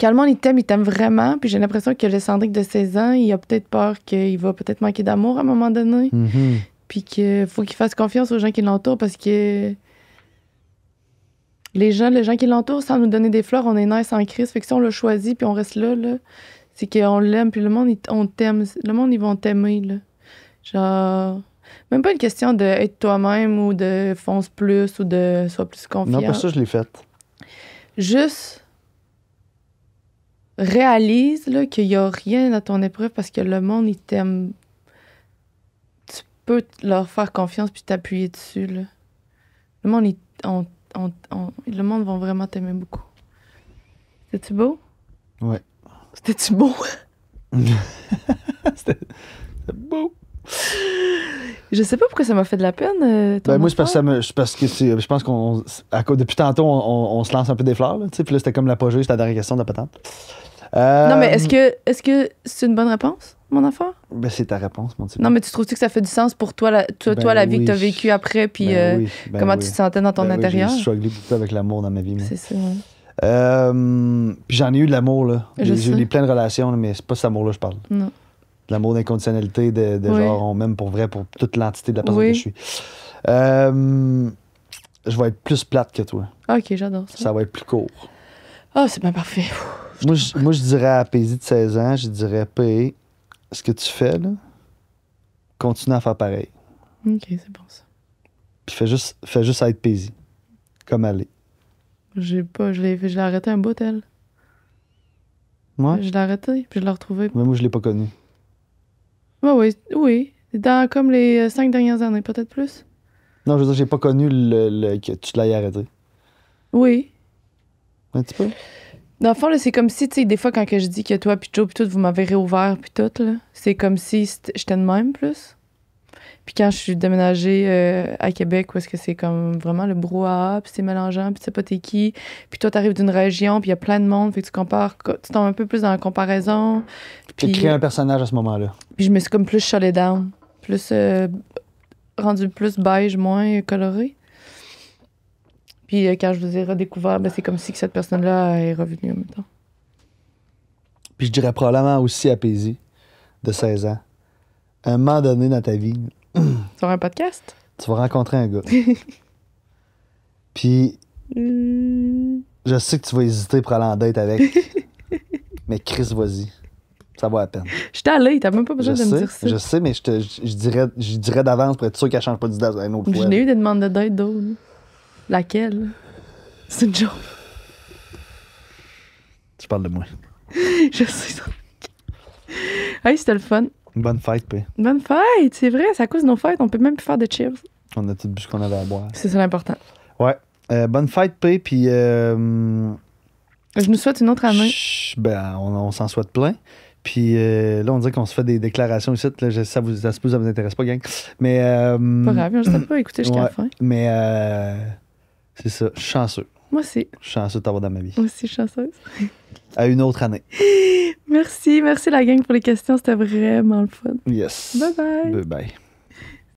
quand le monde, il t'aime vraiment. Puis j'ai l'impression que le Cendric de 16 ans, il a peut-être peur qu'il va peut-être manquer d'amour à un moment donné. Mhm. Puis qu'il faut qu'il fasse confiance aux gens qui l'entourent parce que les gens qui l'entourent, sans nous donner des fleurs, on est nice en crise. Fait que si on l'a choisi puis on reste là, c'est qu'on l'aime. Puis le monde, on t'aime. Le monde, ils vont t'aimer, là. Genre, même pas une question de être toi-même ou de fonce plus ou de sois plus confiant. Non, pas ça, je l'ai fait. Juste réalise là, qu'il n'y a rien à ton épreuve parce que le monde, il t'aime. Tu peux leur faire confiance puis t'appuyer dessus. Là. Le monde, le monde va vraiment t'aimer beaucoup. C'était-tu beau? Ouais. C'était-tu beau? C'était beau. Je sais pas pourquoi ça m'a fait de la peine. Ton Ben, moi, c'est parce que, affaire. je pense qu'on. Depuis tantôt, on se lance un peu des fleurs. Là, tu sais, puis là, c'était comme l'apogée, c'était la dernière question de la patente. Non, mais est-ce que c'est une bonne réponse, mon affaire? Ben, c'est ta réponse, mon petit. Non, mais tu trouves-tu que ça fait du sens pour toi, la vie que tu as vécue après, puis comment tu te sentais dans ton intérieur? J'ai strugglé beaucoup avec l'amour dans ma vie. C'est ça, ouais. Puis j'en ai eu de l'amour, là. Je J'ai eu sais. plein de relations, là, mais c'est pas cet amour-là que je parle. Non. De l'amour d'inconditionnalité, de Oui. genre, on m'aime pour vrai, pour toute l'entité de la personne Oui. que je suis. Je vais être plus plate que toi. Ok, j'adore ça. Ça va être plus court. Ah, c'est bien parfait. Moi, je dirais à Paisy de 16 ans, je dirais, P, ce que tu fais, là, continue à faire pareil. Ok, c'est bon ça. Puis fais juste être Paisy. Comme elle est. Je l'ai arrêté un bout, elle. Ouais. Je l'ai arrêté, puis je l'ai retrouvé. Mais moi, je l'ai pas connu. Oui. Dans comme les 5 dernières années, peut-être plus. Non, je veux dire, j'ai pas connu que tu l'aies arrêté. Oui. Un petit peu. Dans le fond, là, c'est comme si, tu sais, des fois, quand que je dis que toi, puis Joe, puis tout, vous m'avez réouvert, puis tout, là, c'est comme si j'étais de même, plus. Puis quand je suis déménagée à Québec, où est-ce que c'est comme vraiment le brouhaha, puis c'est mélangeant, puis tu sais pas t'es qui, puis toi, t'arrives d'une région, puis il y a plein de monde, fait que tu tombes un peu plus dans la comparaison. J'ai Puis, créé un personnage à ce moment-là. puis je me suis comme plus shut it down, plus rendu plus beige, moins coloré. Puis quand je vous ai redécouvert, ben, c'est comme si que cette personne-là est revenue en même temps. Puis je dirais probablement aussi à Paisy, de 16 ans. À un moment donné dans ta vie, Sur un podcast? tu vas rencontrer un gars. Puis je sais que tu vas hésiter pour aller en date avec. Mais Chris, vas-y. Ça vaut la peine. J'étais allée, t'as même pas besoin de me dire ça. Je sais, mais je dirais d'avance pour être sûr qu'elle change pas d'idée une autre fois. Je n'ai eu des demandes de date d'autres. là. Laquelle? C'est une joke. Tu parles de moi. Je sais ça. Hey, c'était le fun. Bonne fête, P. Bonne fête, c'est vrai, c'est à cause de nos fêtes, on peut même plus faire de cheers. On a tout bu ce qu'on avait à boire. C'est ça l'important. Ouais. Bonne fête, P. Puis. Je nous souhaite une autre année. Ben, on s'en souhaite plein. Puis là, on dirait qu'on se fait des déclarations ici. Là, ça vous intéresse pas, gang. Mais. Pas grave, je sais pas écouter jusqu'à la fin. Mais c'est ça. Je suis chanceux. Moi aussi. Je suis chanceux de t'avoir dans ma vie. Moi aussi, je suis chanceuse. À une autre année. Merci la gang pour les questions, c'était vraiment le fun. Yes. Bye bye. Bye bye.